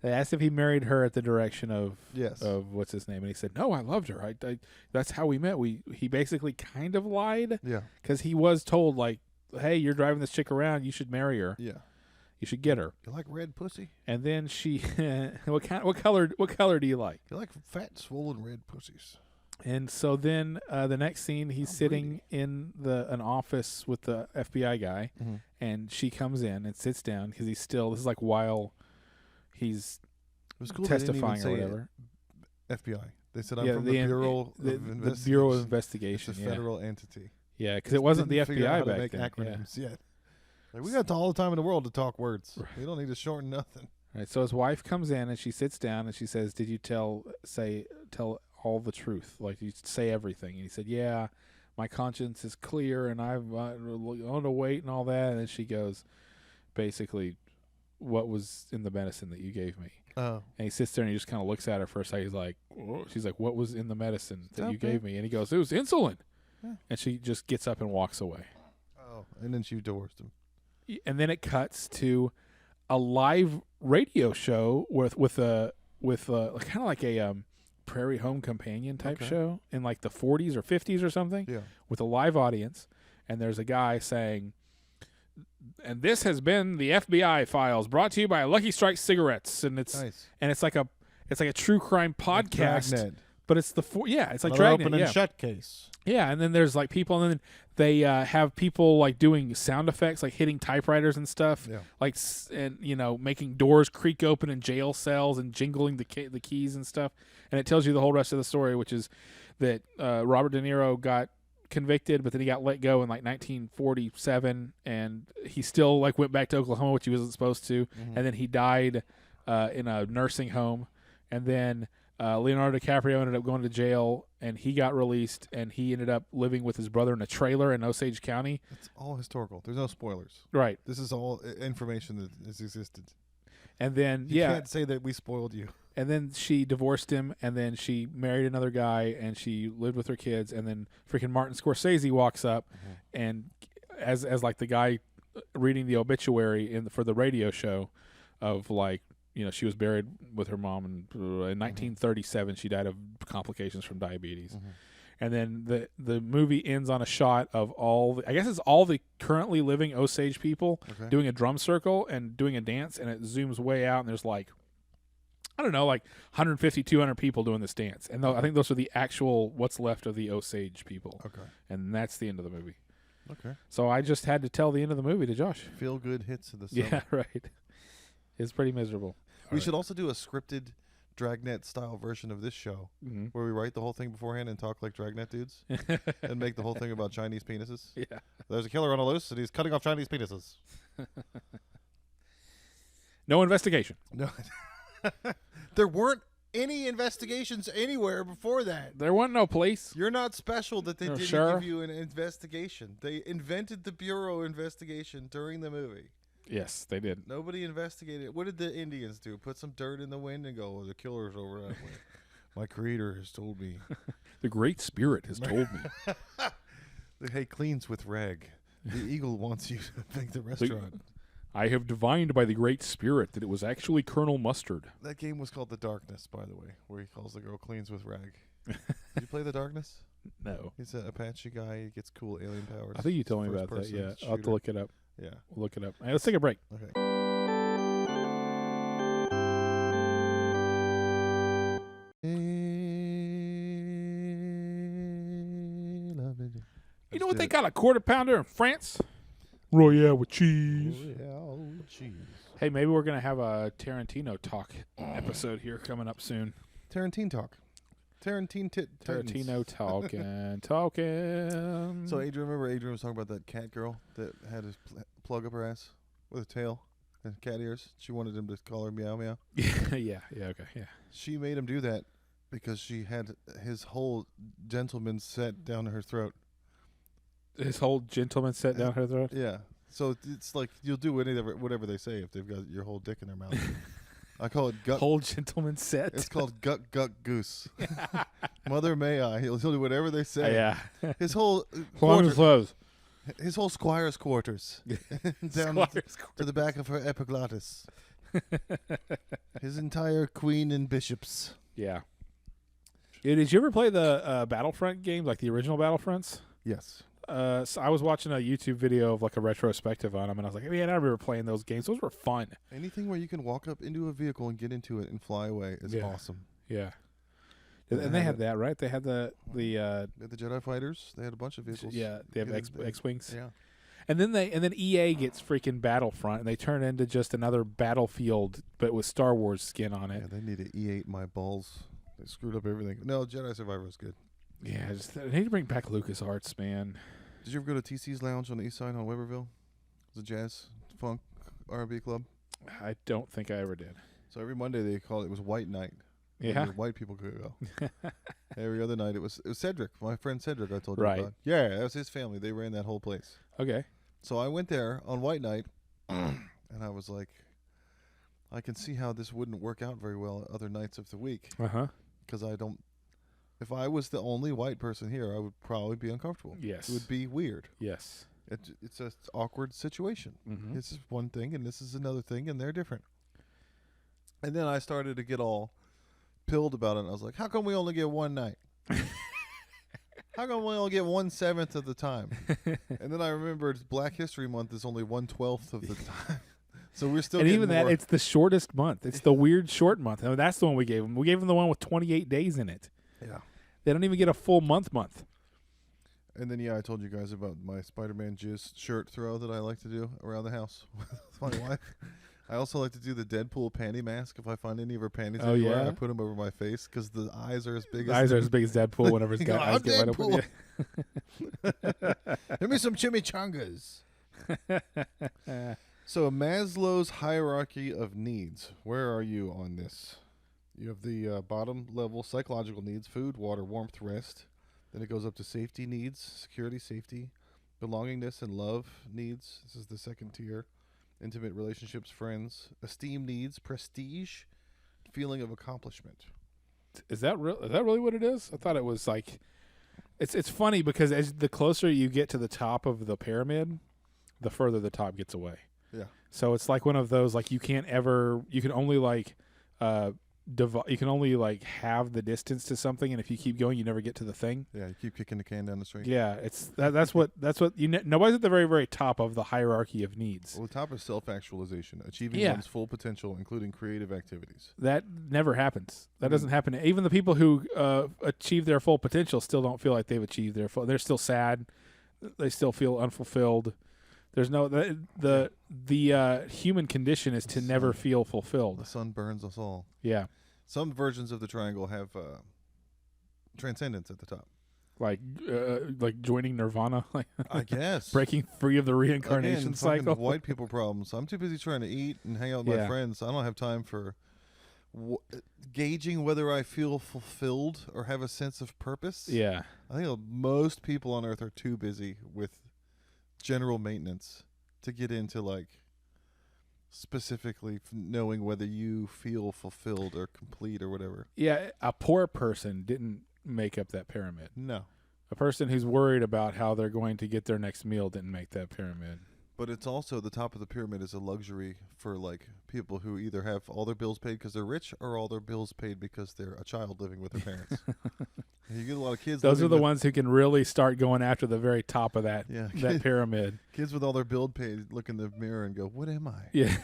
They asked if he married her at the direction of Yes. what's his name, and he said, "No, I loved her. I that's how we met." He basically kind of lied Yeah. because he was told like, "Hey, you're driving this chick around. You should marry her. Yeah. You should get her." You like red pussy? And then she, what color do you like? You like fat, swollen red pussies? And so then the next scene, he's How sitting in an office with the FBI guy, Mm-hmm. and she comes in and sits down because he's still. This is like while he's It was cool. testifying they or didn't even whatever. say FBI. They said I'm Yeah, from the the en- Bureau the of Bureau of Investigation. Investigation. It's a Yeah, federal entity. yeah, because it wasn't the Didn't figure out FBI how to back make then. Yeah. acronyms yet. Like, we got all the time in the world to talk words. We don't need to shorten nothing. Right. So his wife comes in and she sits down and she says, "Did you tell all the truth? Like you say everything?" And he said, "Yeah, my conscience is clear and I'm on the weight and all that." And then she goes, basically, "What was in the medicine that you gave me?" Oh. And he sits there and he just kind of looks at her for a second. He's like, "Whoa." She's like, "What was in the medicine that you Okay. gave me?" And he goes, "It was insulin." Yeah. And she just gets up and walks away. Oh. And then she divorced him. And then it cuts to a live radio show with kind of like a Prairie Home Companion type Okay. show in like the 40s or 50s or something, Yeah. with a live audience, and there's a guy saying, "And this has been the FBI Files, brought to you by Lucky Strike Cigarettes," and it's Nice. like a true crime podcast, Dragnet. but it's it's like Another Dragnet, open yeah. and shut case. Yeah, and then there's like people, and then they have people like doing sound effects, like hitting typewriters and stuff, Yeah. like and making doors creak open in jail cells and jingling the keys and stuff. And it tells you the whole rest of the story, which is that Robert De Niro got convicted, but then he got let go in like 1947, and he still like went back to Oklahoma, which he wasn't supposed to, and then he died in a nursing home, and then Leonardo DiCaprio ended up going to jail, and he got released, and he ended up living with his brother in a trailer in Osage County. It's all historical. There's no spoilers. Right. This is all information that has existed. And then You can't say that we spoiled you. And then she divorced him, and then she married another guy, and she lived with her kids, and then freaking Martin Scorsese walks up, and as like the guy reading the obituary for the radio show of like, you know, she was buried with her mom, and in 1937 she died of complications from diabetes. And then the movie ends on a shot of I guess it's all the currently living Osage people doing a drum circle and doing a dance, and it zooms way out, and there's like, I don't know, like 150, 200 people doing this dance. And I think those are the actual what's left of the Osage people. Okay. And that's the end of the movie. Okay. So I just had to tell the end of the movie to Josh. Feel good hits of the summer. Yeah, right. It's pretty miserable. We should also do a scripted Dragnet style version of this show where we write the whole thing beforehand and talk like Dragnet dudes and make the whole thing about Chinese penises. Yeah. There's a killer on a loose and he's cutting off Chinese penises. No investigation. No. There weren't any investigations anywhere before that. There wasn't no police. You're not special that they No, didn't sure. give you an investigation. They invented the Bureau investigation during the movie. Yes, they did. Nobody investigated. What did the Indians do? Put some dirt in the wind and go, the killer's over that way. My creator has told me. The Great Spirit has told me. Hey, cleans with rag. The eagle wants you to make the restaurant. I have divined by the Great Spirit that it was actually Colonel Mustard. That game was called The Darkness, by the way, where he calls the girl cleans with rag. Did you play The Darkness? No. He's an Apache guy. He gets cool alien powers. I think you told me about that. First-person Yeah, I'll have to shooter. look it up. Yeah. We'll look it up. Hey, let's take a break. Okay. You know what they got a quarter pounder in France? Royale with cheese. Oh, cheese. Hey, maybe we're gonna have a Tarantino talk episode here coming up soon. Tarantino talk. Tarantino talking. So Adrian was talking about that cat girl that had his plug up her ass with a tail and cat ears. She wanted him to call her meow meow. yeah, okay, yeah. She made him do that because she had his whole gentleman set down her throat. His whole gentleman set down her throat. Yeah. So it's like you'll do whatever they say if they've got your whole dick in their mouth. I call it gut. Whole gentleman set. It's called gut goose. Mother may I. He'll do whatever they say. Yeah. His whole Close. his whole squire's quarters down to the back of her epiglottis. His entire queen and bishops. Yeah. Did you ever play the Battlefront games, like the original Battlefronts? Yes. So I was watching a YouTube video of like a retrospective on them, and I was like, man, I remember playing those games. Those were fun. Anything where you can walk up into a vehicle and get into it and fly away is awesome. Yeah. And And they had that, right? They had the They had the Jedi fighters. They had a bunch of vehicles. yeah, they have X-wings. Yeah. And then EA gets freaking Battlefront, and they turn into just another Battlefield, but with Star Wars skin on it. Yeah, they need to E8 my balls. They screwed up everything. No, Jedi Survivor was good. Yeah, I need to bring back LucasArts, man. Did you ever go to TC's Lounge on the east side on Weberville? It was a jazz, funk, R&B club. I don't think I ever did. So every Monday they called it was White Night. Yeah. Only white people could go. Every other night it was Cedric, my friend Cedric. I told you Right. about. Yeah, that was his family. They ran that whole place. Okay. So I went there on White Night, and I was like, I can see how this wouldn't work out very well other nights of the week Uh-huh. because I don't. If I was the only white person here, I would probably be uncomfortable. Yes. It would be weird. Yes. It's an awkward situation. Mm-hmm. This is one thing, and this is another thing, and they're different. And then I started to get all pilled about it. And I was like, how come we only get one night? How come we only get 1/7 of the time? And then I remembered Black History Month is only 1/12 of the time. So we're still And getting even that, more. it's the shortest month. It's the weird short month. I mean, that's the one we gave them. We gave them the one with 28 days in it. Yeah. They don't even get a full month. And then, I told you guys about my Spider-Man jizz shirt throw that I like to do around the house with my wife. I also like to do the Deadpool panty mask. If I find any of her panties Oh, anywhere, yeah? I put them over my face because the eyes are as big The as eyes the are as big as Deadpool whenever his You go, eyes "I'm get wide open. Give me some chimichangas. Yeah. So Maslow's hierarchy of needs. Where are you on this? You have the bottom level psychological needs: food, water, warmth, rest. Then it goes up to safety needs: security, safety, belongingness, and love needs. This is the second tier. Intimate relationships, friends, esteem needs, prestige, feeling of accomplishment. Is that real? Is that really what it is? I thought it was like. It's funny because as the closer you get to the top of the pyramid, the further the top gets away. Yeah. So it's like one of those like you can only like you can only like have the distance to something, and if you keep going, you never get to the thing. Yeah, you keep kicking the can down the street. Yeah, that's what nobody's at the very very top of the hierarchy of needs. Well, the top is self-actualization, achieving Yeah. one's full potential, including creative activities. That never happens. That doesn't happen. Even the people who achieve their full potential still don't feel like they've achieved their full. They're still sad. They still feel unfulfilled. There's no the human condition is to never feel The fulfilled. sun burns us all. Yeah, Some versions of the triangle have transcendence at the top. like joining Nirvana, like I guess. breaking free of the reincarnation Again, cycle. fucking white people problems. I'm too busy trying to eat and hang out with my Yeah. friends. I don't have time for gauging whether I feel fulfilled or have a sense of purpose. Yeah, I think most people on Earth are too busy with general maintenance to get into like specifically knowing whether you feel fulfilled or complete or whatever. yeah. A poor person didn't make up that pyramid. No. A person who's worried about how they're going to get their next meal didn't make that pyramid. But it's also the top of the pyramid is a luxury for like people who either have all their bills paid because they're rich or all their bills paid because they're a child living with their parents. You get a lot of kids. Those are living the with- ones who can really start going after the very top of that Yeah, that pyramid. kids with all their bill paid look in the mirror and go, "What am I? Yeah.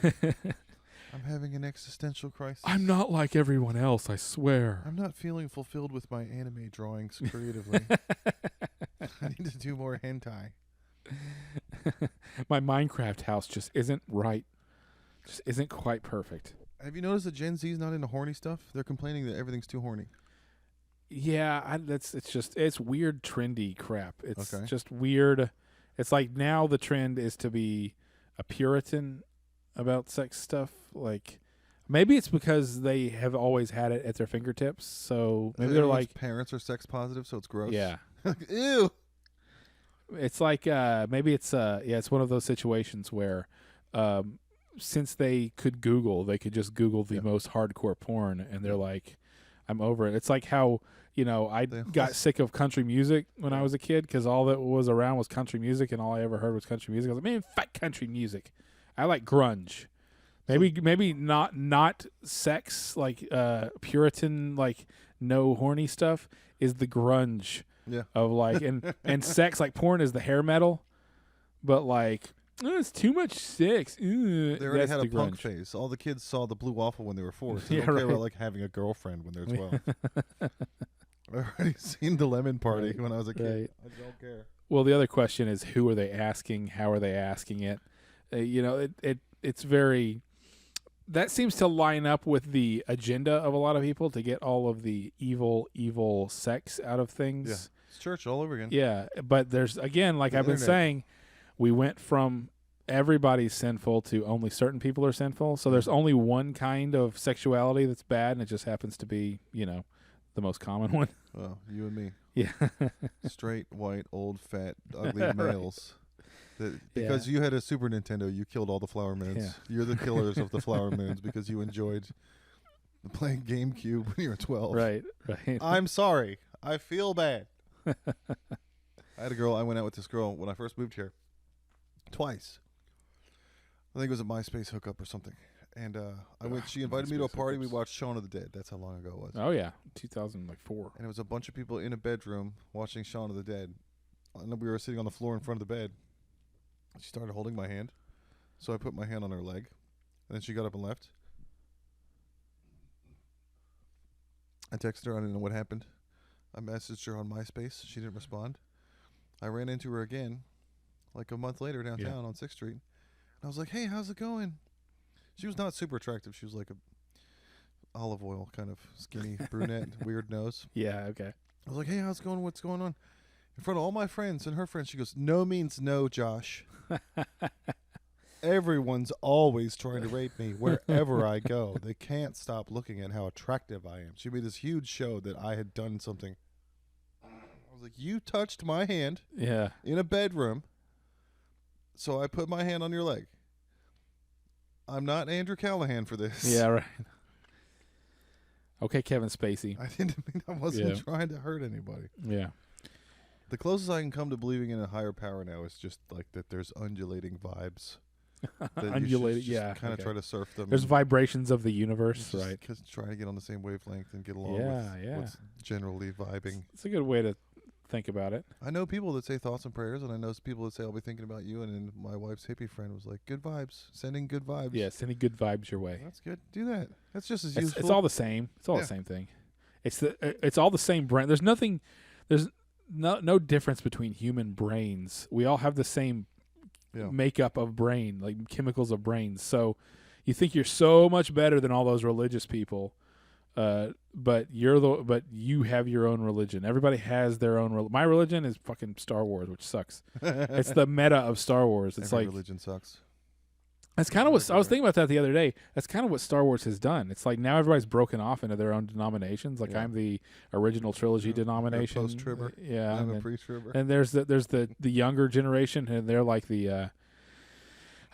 I'm having an existential crisis. I'm not like everyone else, I swear. I'm not feeling fulfilled with my anime drawings creatively. I need to do more hentai." My Minecraft house just isn't right. Just isn't quite perfect. Have you noticed that Gen Z's not into horny stuff? They're complaining that everything's too horny. Yeah, it's weird trendy crap. It's Okay. just weird. It's like now the trend is to be a Puritan about sex stuff. Like maybe it's because they have always had it at their fingertips. So maybe they're Everyone's like, parents are sex positive, so it's gross. yeah. Ew. It's like maybe it's it's one of those situations where since they could Google, they could just Google the Yeah. most hardcore porn, and they're like, I'm over it. It's like how I They got almost- sick of country music when I was a kid because all that was around was country music, and all I ever heard was country music. I was like, man, fuck country music. I like grunge. Maybe not sex like Puritan like no horny stuff is the grunge. Yeah. Of like and sex like porn is the hair metal, but like it's too much sex. They already That's had a the punk grunge. phase. All the kids saw the Blue Waffle when they were 4. So they Yeah, don't care right. about like having a girlfriend when they're 12. I've already seen the Lemon Party Right, when I was a kid. right. I don't care. Well, the other question is who are they asking? How are they asking it? It's very. That seems to line up with the agenda of a lot of people to get all of the evil sex out of things. Yeah. It's church all over again. Yeah, but there's again, like The I've been internet. saying, we went from everybody's sinful to only certain people are sinful. So there's only one kind of sexuality that's bad, and it just happens to be, the most common one. Well, you and me. Yeah. Straight, white, old, fat, ugly Right. males. Because you had a Super Nintendo, you killed all the Flower Moons. Yeah. You're the killers of the Flower Moons because you enjoyed playing GameCube when you were 12. Right. I'm sorry. I feel bad. I went out with this girl when I first moved here. Twice. I think it was a MySpace hookup or something. And she invited me to a MySpace party. We hookups. watched Shaun of the Dead. That's how long ago it was. Oh yeah, 2004. And it was a bunch of people in a bedroom watching Shaun of the Dead. And we were sitting on the floor in front of the bed. She started holding my hand. So I put my hand on her leg. And then she got up and left. I texted her. I didn't know what happened. I messaged her on MySpace. She didn't respond. I ran into her again like a month later downtown on 6th Street. And I was like, hey, how's it going? She was not super attractive. She was like a olive oil kind of skinny brunette, weird nose. Yeah, okay. I was like, hey, how's it going? What's going on? In front of all my friends and her friends, she goes, no means no, Josh. Everyone's always trying to rape me wherever I go. They can't stop looking at how attractive I am. She made this huge show that I had done something. I was like, you touched my hand Yeah. in a bedroom, so I put my hand on your leg. I'm not Andrew Callahan for this. Yeah, right. Okay, Kevin Spacey. I didn't mean I wasn't trying to hurt anybody. Yeah. The closest I can come to believing in a higher power now is just like that there's undulating vibes. Undulating, yeah. Kind of try to surf them. There's vibrations of the universe, just right? Try to get on the same wavelength and get along Yeah, with what's generally vibing. It's a good way to think about it. I know people that say thoughts and prayers, and I know people that say I'll be thinking about you. And then my wife's hippie friend was like, "Good vibes, sending good vibes." Yeah, sending good vibes your way. That's good. Do that. That's just as It's, useful. it's all the same. It's all the same thing. It's all the same brain. There's nothing. There's no difference between human brains. We all have the same makeup of brain, like chemicals of brains. So you think you're so much better than all those religious people, but you have your own religion. Everybody has their own. My religion is fucking Star Wars, which sucks. It's the meta of Star Wars. It's Every like religion sucks. that's kind of what I was thinking about that the other day. That's kind of what Star Wars has done. It's like now everybody's broken off into their own denominations. Like I'm the original trilogy denomination. Post-tribber. Yeah, I'm a pre-tribber. and there's the younger generation, and they're like the I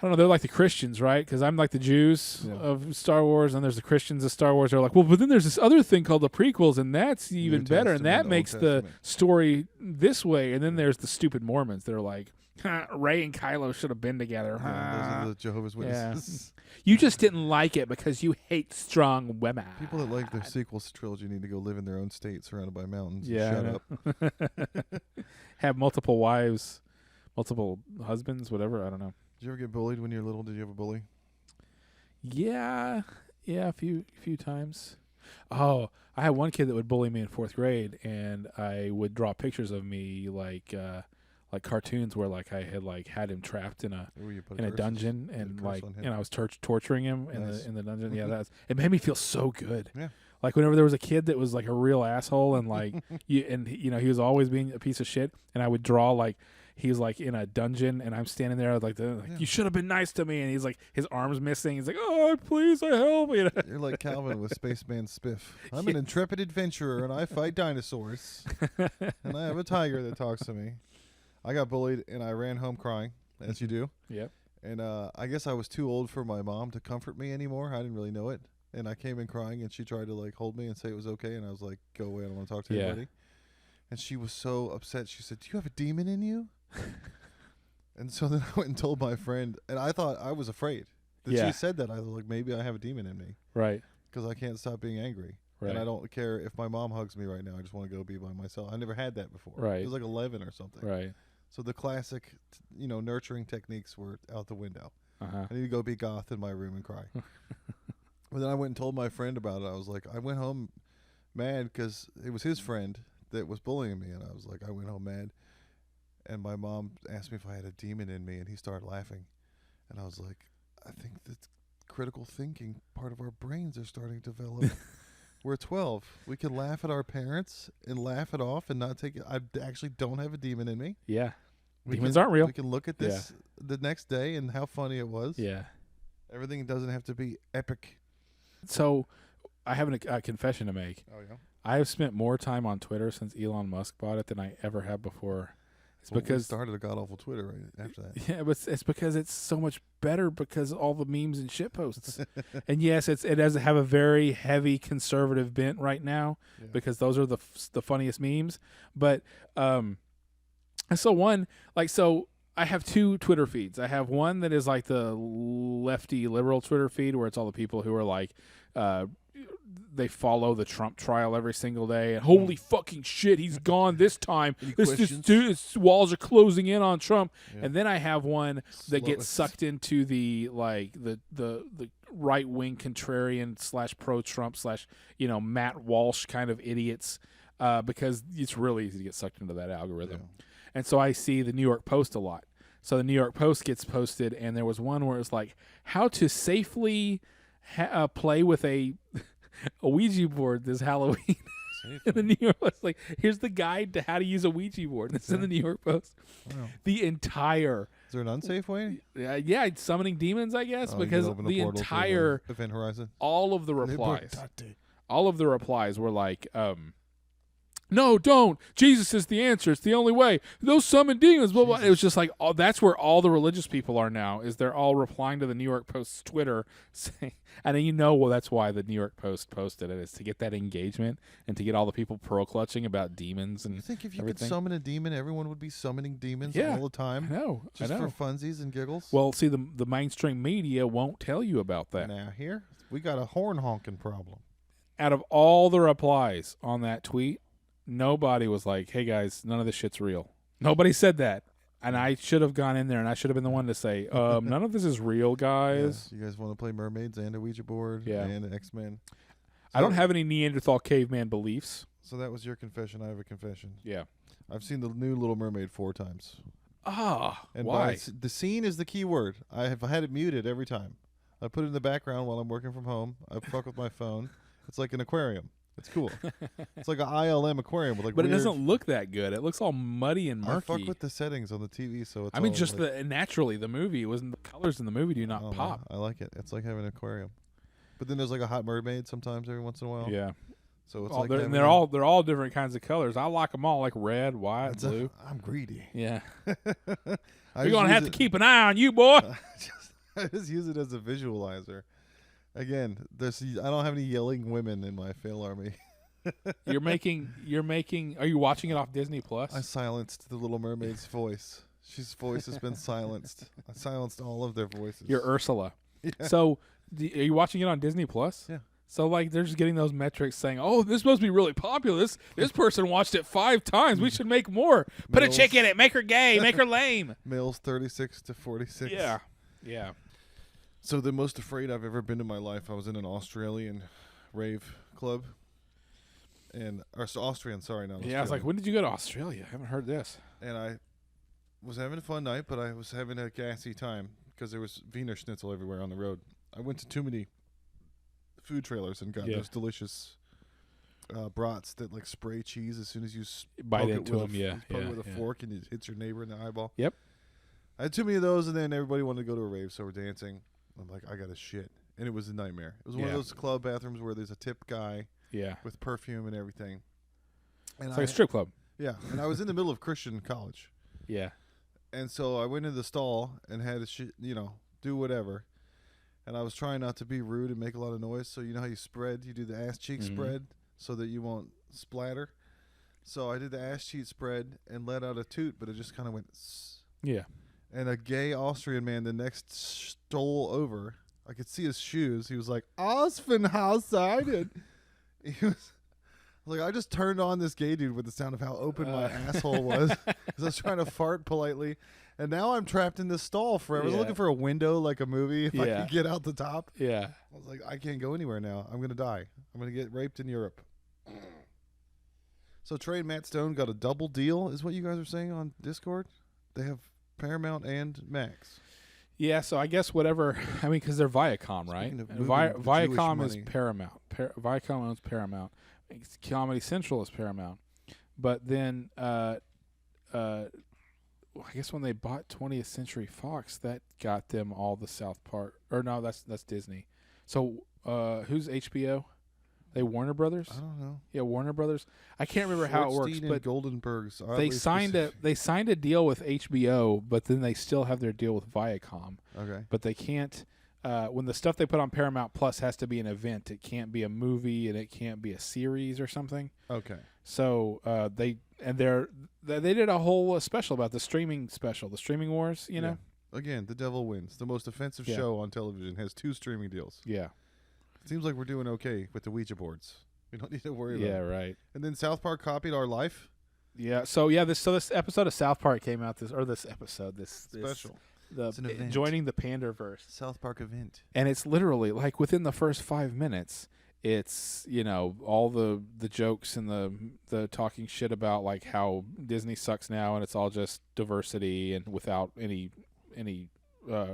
don't know, they're like the Christians, right? Because I'm like the Jews of Star Wars, and there's the Christians of Star Wars. They're like, well, but then there's this other thing called the prequels, and that's even better, and that Testament, makes Old the Testament. story this way. And then there's the stupid Mormons. They're like, Rey and Kylo should have been together. Yeah, those are the Jehovah's Witnesses. You just didn't like it because you hate strong women. People that like their sequels trilogy need to go live in their own state surrounded by mountains. And Yeah, shut up. have multiple wives, multiple husbands, whatever. I don't know. Did you ever get bullied when you were little? Did you have a bully? Yeah, a few times. Oh, I had one kid that would bully me in 4th grade, and I would draw pictures of me like cartoons where like I had him trapped in a dungeon, and like I was torturing him in the dungeon. Yeah, it made me feel so good. Yeah. Like whenever there was a kid that was like a real asshole, and like he was always being a piece of shit, and I would draw like he was like in a dungeon, and I'm standing there like you should have been nice to me, and he's like his arm's missing. He's like, oh please, I help you. You're like Calvin with Spaceman Spiff. I'm an intrepid adventurer, and I fight dinosaurs, and I have a tiger that talks to me. I got bullied, and I ran home crying, as you do. Yep. And I guess I was too old for my mom to comfort me anymore. I didn't really know it. And I came in crying, and she tried to like hold me and say it was okay. And I was like, go away. I don't want to talk to anybody. And she was so upset. She said, do you have a demon in you? And so then I went and told my friend. And I thought I was afraid that she said that. I was like, maybe I have a demon in me. Right. Because I can't stop being angry. Right. And I don't care if my mom hugs me right now. I just want to go be by myself. I never had that before. Right. It was like 11 or something. Right. So the classic, nurturing techniques were out the window. Uh-huh. I need to go be goth in my room and cry. But then I went and told my friend about it. I was like, I went home mad because it was his friend that was bullying me. And I was like, I went home mad. And my mom asked me if I had a demon in me, and he started laughing. And I was like, I think that critical thinking part of our brains are starting to develop. We're 12. We can laugh at our parents and laugh it off and not take it. I actually don't have a demon in me. Yeah. Demons aren't real. We can look at this the next day and how funny it was. Yeah. Everything doesn't have to be epic. So I have a confession to make. Oh, yeah? I have spent more time on Twitter since Elon Musk bought it than I ever have before. It's because we started a god-awful Twitter right after that. Yeah, but it's because it's so much better because of all the memes and shit posts. And yes, it does have a very heavy conservative bent right now because those are the funniest memes. But so I have 2 Twitter feeds. I have one that is like the lefty liberal Twitter feed where it's all the people who are like they follow the Trump trial every single day, and holy fucking shit, he's gone this time. This walls are closing in on Trump. Yeah. And then I have one that gets sucked into the right wing contrarian / pro Trump / Matt Walsh kind of idiots because it's really easy to get sucked into that algorithm. Yeah. And so I see the New York Post a lot. So the New York Post gets posted, and there was one where it was like how to safely play with a Ouija board this Halloween. In the New York Post, like, here's the guide to how to use a Ouija board. That's in the New York Post. Wow. The entire, Is there an unsafe way? yeah, summoning demons, I guess, Oh, you because can open the portal to entire, Event Horizon. all of the replies were like, no, don't. Jesus is the answer. It's the only way. Those summon demons. Blah, blah. It was just like, that's where all the religious people are now. Is they're all replying to the New York Post's Twitter, saying, and then well, that's why the New York Post posted it, is to get that engagement and to get all the people pearl clutching about demons and You think if you everything. could summon a demon, everyone would be summoning demons Yeah. all the time? I know. Just I know. for funsies and giggles? Well, see, the mainstream media won't tell you about that. Now here, we got a horn honking problem. Out of all the replies on that tweet, nobody was like, hey, guys, none of this shit's real. Nobody said that. And I should have gone in there, and I should have been the one to say, none of this is real, guys. Yeah. You guys want to play mermaids and a Ouija board Yeah. and X-Men? I don't have any Neanderthal caveman beliefs. So that was your confession. I have a confession. Yeah. I've seen the new Little Mermaid 4 times. And by why? the scene is the key word. I have had it muted every time. I put it in the background while I'm working from home. I fuck with my phone. It's like an aquarium. It's cool. It's like an ILM aquarium with like. But weird, it doesn't look that good. It looks all muddy and murky. I fuck with the settings on the TV, so it's. I mean, all just like, naturally, the movie wasn't, the colors in the movie do not oh, pop. man, I like it. It's like having an aquarium. But then there's like a hot mermaid sometimes every once in a while. Yeah. So it's All like they're, having they're a- all different kinds of colors. I like them all, like red, white, It's blue. I'm greedy. Yeah. I You're just gonna have use to it- keep an eye on you, boy. I just use it as a visualizer. Again, I don't have any yelling women in my fail army. You're making. Are you watching it off Disney Plus? I silenced the Little Mermaid's voice. She's voice has been silenced. I silenced all of their voices. You're Ursula. Yeah. So, are you watching it on Disney Plus? Yeah. So, like, they're just getting those metrics saying, "Oh, this must be really popular. This person watched it 5 times. We should make more. Put a Males- chick in it. Make her gay. Make her lame." Males 36 to 46. Yeah. Yeah. So the most afraid I've ever been in my life, I was in an Australian rave club. Austrian, sorry, not Yeah. I was like, Australian. when did you go to Australia? I haven't heard this. And I was having a fun night, but I was having a gassy time because there was Wiener Schnitzel everywhere on the road. I went to too many food trailers and got Yeah. those delicious brats that like spray cheese as soon as you Bite poke into it them. with Yeah. you poke Yeah. it with a yeah. fork and it hits your neighbor in the eyeball. Yep. I had too many of those, and then everybody wanted to go to a rave, so we're dancing. I'm like, I got to shit. And it was a nightmare. It was one of Yeah. those club bathrooms where there's a tip guy Yeah. with perfume and everything. And It's like a strip club. Yeah, and I was in the middle of Christian college. Yeah. And so I went into the stall and had to, do whatever. And I was trying not to be rude and make a lot of noise. So you know how you spread? You do the ass cheek Mhm. spread so that you won't splatter. So I did the ass cheek spread and let out a toot, but it just kind of went. Yeah. And a gay Austrian man the next stole over. I could see his shoes. He was like, Ausfenhausen. He was like, I just turned on this gay dude with the sound of how open my asshole was. Because I was trying to fart politely. And now I'm trapped in this stall forever. I was Yeah. looking for a window like a movie if I Yeah. could get out the top. Yeah. I was like, I can't go anywhere now. I'm going to die. I'm going to get raped in Europe. So Trey and Matt Stone got a double deal, is what you guys are saying on Discord? They have Paramount and Max. Yeah, so I guess whatever. I mean, because they're Viacom, right? Speaking of And moving the Viacom Jewish is money. Paramount. Viacom owns Paramount. Comedy Central is Paramount. But then, I guess when they bought 20th Century Fox, that got them all the South Park. Or no, that's Disney. So who's HBO? They Warner Brothers? I don't know. Yeah, Warner Brothers. I can't remember how it works, Schwartzstein but and Goldenberg's they oddly signed a deal with HBO, but then they still have their deal with Viacom. Okay. But they can't. When the stuff they put on Paramount Plus has to be an event, it can't be a movie and it can't be a series or something. Okay. So they did a whole special about the streaming wars. You know. Again, the devil wins. The most offensive Yeah. show on television has 2 streaming deals. Yeah. Seems like we're doing okay with the Ouija boards. We don't need to worry Yeah. about it. Right. And then South Park copied our life Yeah. So yeah. This episode of South Park came out this special. It's an event. joining the Panderverse. South Park event. And it's literally like within the first 5 minutes, It's, all the jokes and the talking shit about like how Disney sucks now and it's all just diversity and without any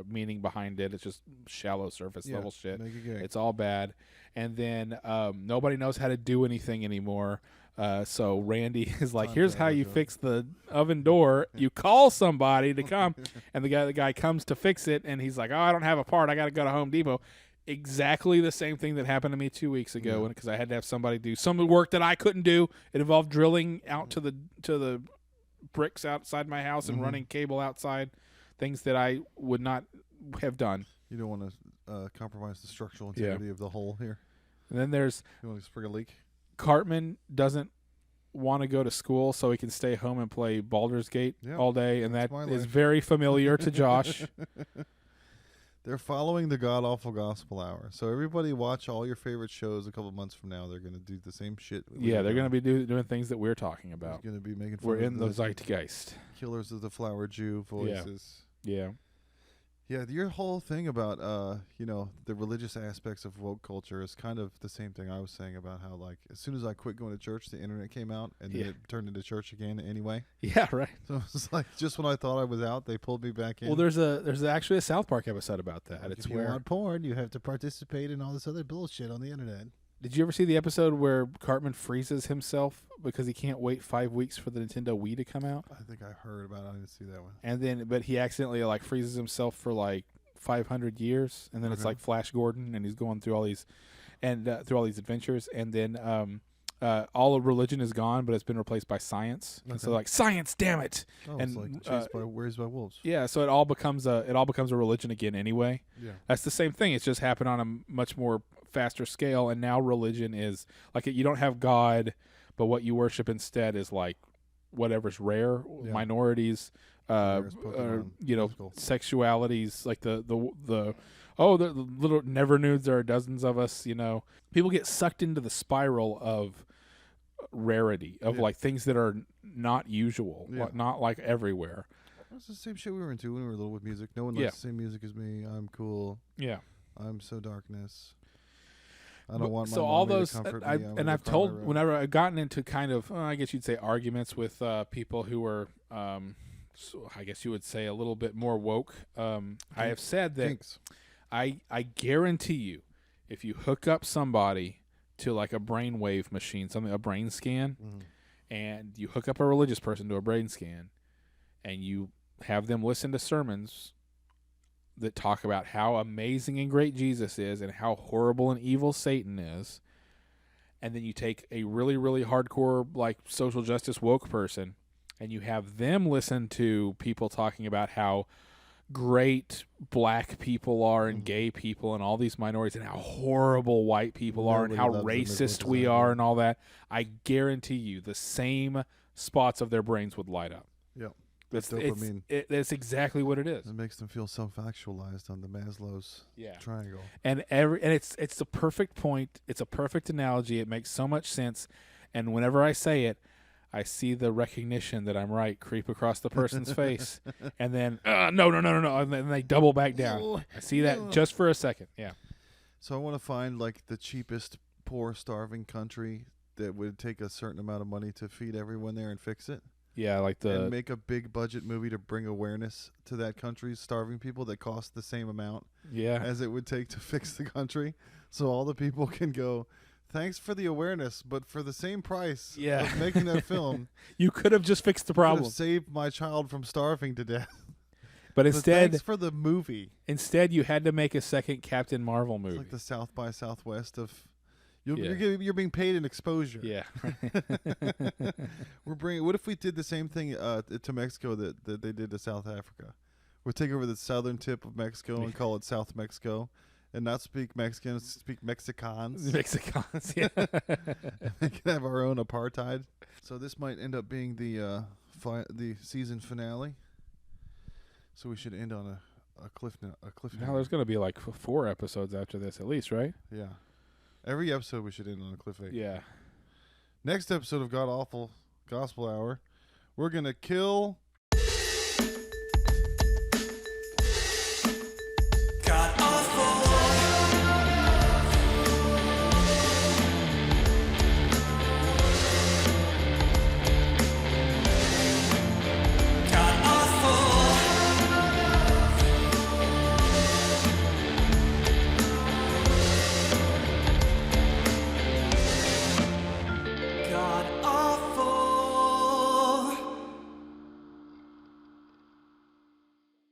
meaning behind it. It's just shallow surface level shit. Make it gay. It's all bad. And then nobody knows how to do anything anymore. So Randy is like, Time here's for how you episode. fix the oven door. You call somebody to come, and the guy comes to fix it, and he's like, oh, I don't have a part. I got to go to Home Depot. Exactly the same thing that happened to me 2 weeks ago, Yeah. because I had to have somebody do some of the work that I couldn't do. It involved drilling out to the bricks outside my house and Mhm. running cable outside, things that I would not have done. You don't want to compromise the structural Yeah. integrity of the hole here. And then there's You want to spring a leak? Cartman doesn't want to go to school, so he can stay home and play Baldur's Gate Yeah, all day, and that's that my is life. very familiar to Josh. They're following the God Awful Gospel Hour. So everybody watch all your favorite shows a couple months from now. They're going to do the same shit. Yeah, they're going to be doing things that we're talking about. going to be making fun We're of in the the zeitgeist. Killers of the Flower Jew voices. Yeah. Yeah, your whole thing about the religious aspects of woke culture is kind of the same thing I was saying about how, like, as soon as I quit going to church, the internet came out and then Yeah. it turned into church again anyway. Yeah, right. So it's like just when I thought I was out, they pulled me back in. Well, there's actually a South Park episode about that. Like, It's if you where want porn, you have to participate in all this other bullshit on the internet. Did you ever see the episode where Cartman freezes himself because he can't wait 5 weeks for the Nintendo Wii to come out? I think I heard about it. I didn't see that one. And then, but he accidentally like freezes himself for like 500 years, and then it's Okay. like Flash Gordon, and he's going through all these, and through all these adventures, and then all of religion is gone, but it's been replaced by science. And so Okay. like science, damn it! Oh, And, it's like Raised by Wolves. Yeah, so it all becomes a religion again anyway. Yeah. That's the same thing. It's just happened on a much more faster scale, and now religion is like you don't have God, but what you worship instead is like whatever's rare, Yeah. minorities, Rarest Pokemon, physical. sexualities, like the little never nudes. There are dozens of us. People get sucked into the spiral of rarity of Yeah. like things that are not usual, Yeah. not like everywhere. That's the same shit we were into when we were little with music. No one Yeah. likes the same music as me. I'm cool. Yeah. I'm so darkness. I don't But- want my so all mommy those, to comfort me. I've I'm gonna I've cry told my room. whenever I've gotten into kind of, I guess you'd say arguments with people who are, so I guess you would say a little bit more woke. I have said that Kinks. I guarantee you, if you hook up somebody to like a brainwave machine, a brain scan, Mhm. and you hook up a religious person to a brain scan, and you have them listen to sermons that talk about how amazing and great Jesus is and how horrible and evil Satan is, and then you take a really, really hardcore like social justice woke person and you have them listen to people talking about how great black people are and gay people and all these minorities and how horrible white people are and Nobody how loves them as racist much as we I are do. and all that, I guarantee you the same spots of their brains would light up. Yep. That's Dopamine. that's exactly what it is. It makes them feel self-actualized on the Maslow's Yeah. triangle. And it's the perfect point. It's a perfect analogy. It makes so much sense. And whenever I say it, I see the recognition that I'm right creep across the person's face, and then no, and then they double back down. No, I see that just for a second. Yeah, So I want to find like the cheapest poor starving country that would take a certain amount of money to feed everyone there and fix it. yeah, like And the make a big budget movie to bring awareness to that country's starving people that cost the same amount yeah. as it would take to fix the country. So all the people can go, thanks for the awareness, but for the same price Yeah. of making that film, You could have just fixed the could have problem, saved my child from starving to death. but But instead, thanks for the movie. you had to make a second Captain Marvel movie. It's like the South by Southwest of you're, Yeah. you're being paid in exposure. Yeah, We're bringing. What if we did the same thing to Mexico that they did to South Africa? We'll take over the southern tip of Mexico and call it South Mexico, and not speak Mexican, speak Mexicans. Mexicans. Yeah, We can have our own apartheid. So this might end up being the season finale. So we should end on a cliffhanger. now there's gonna be like 4 episodes after this at least, right? Yeah. Every episode we should end on a cliffhanger. Yeah. Next episode of God Awful Gospel Hour, we're gonna kill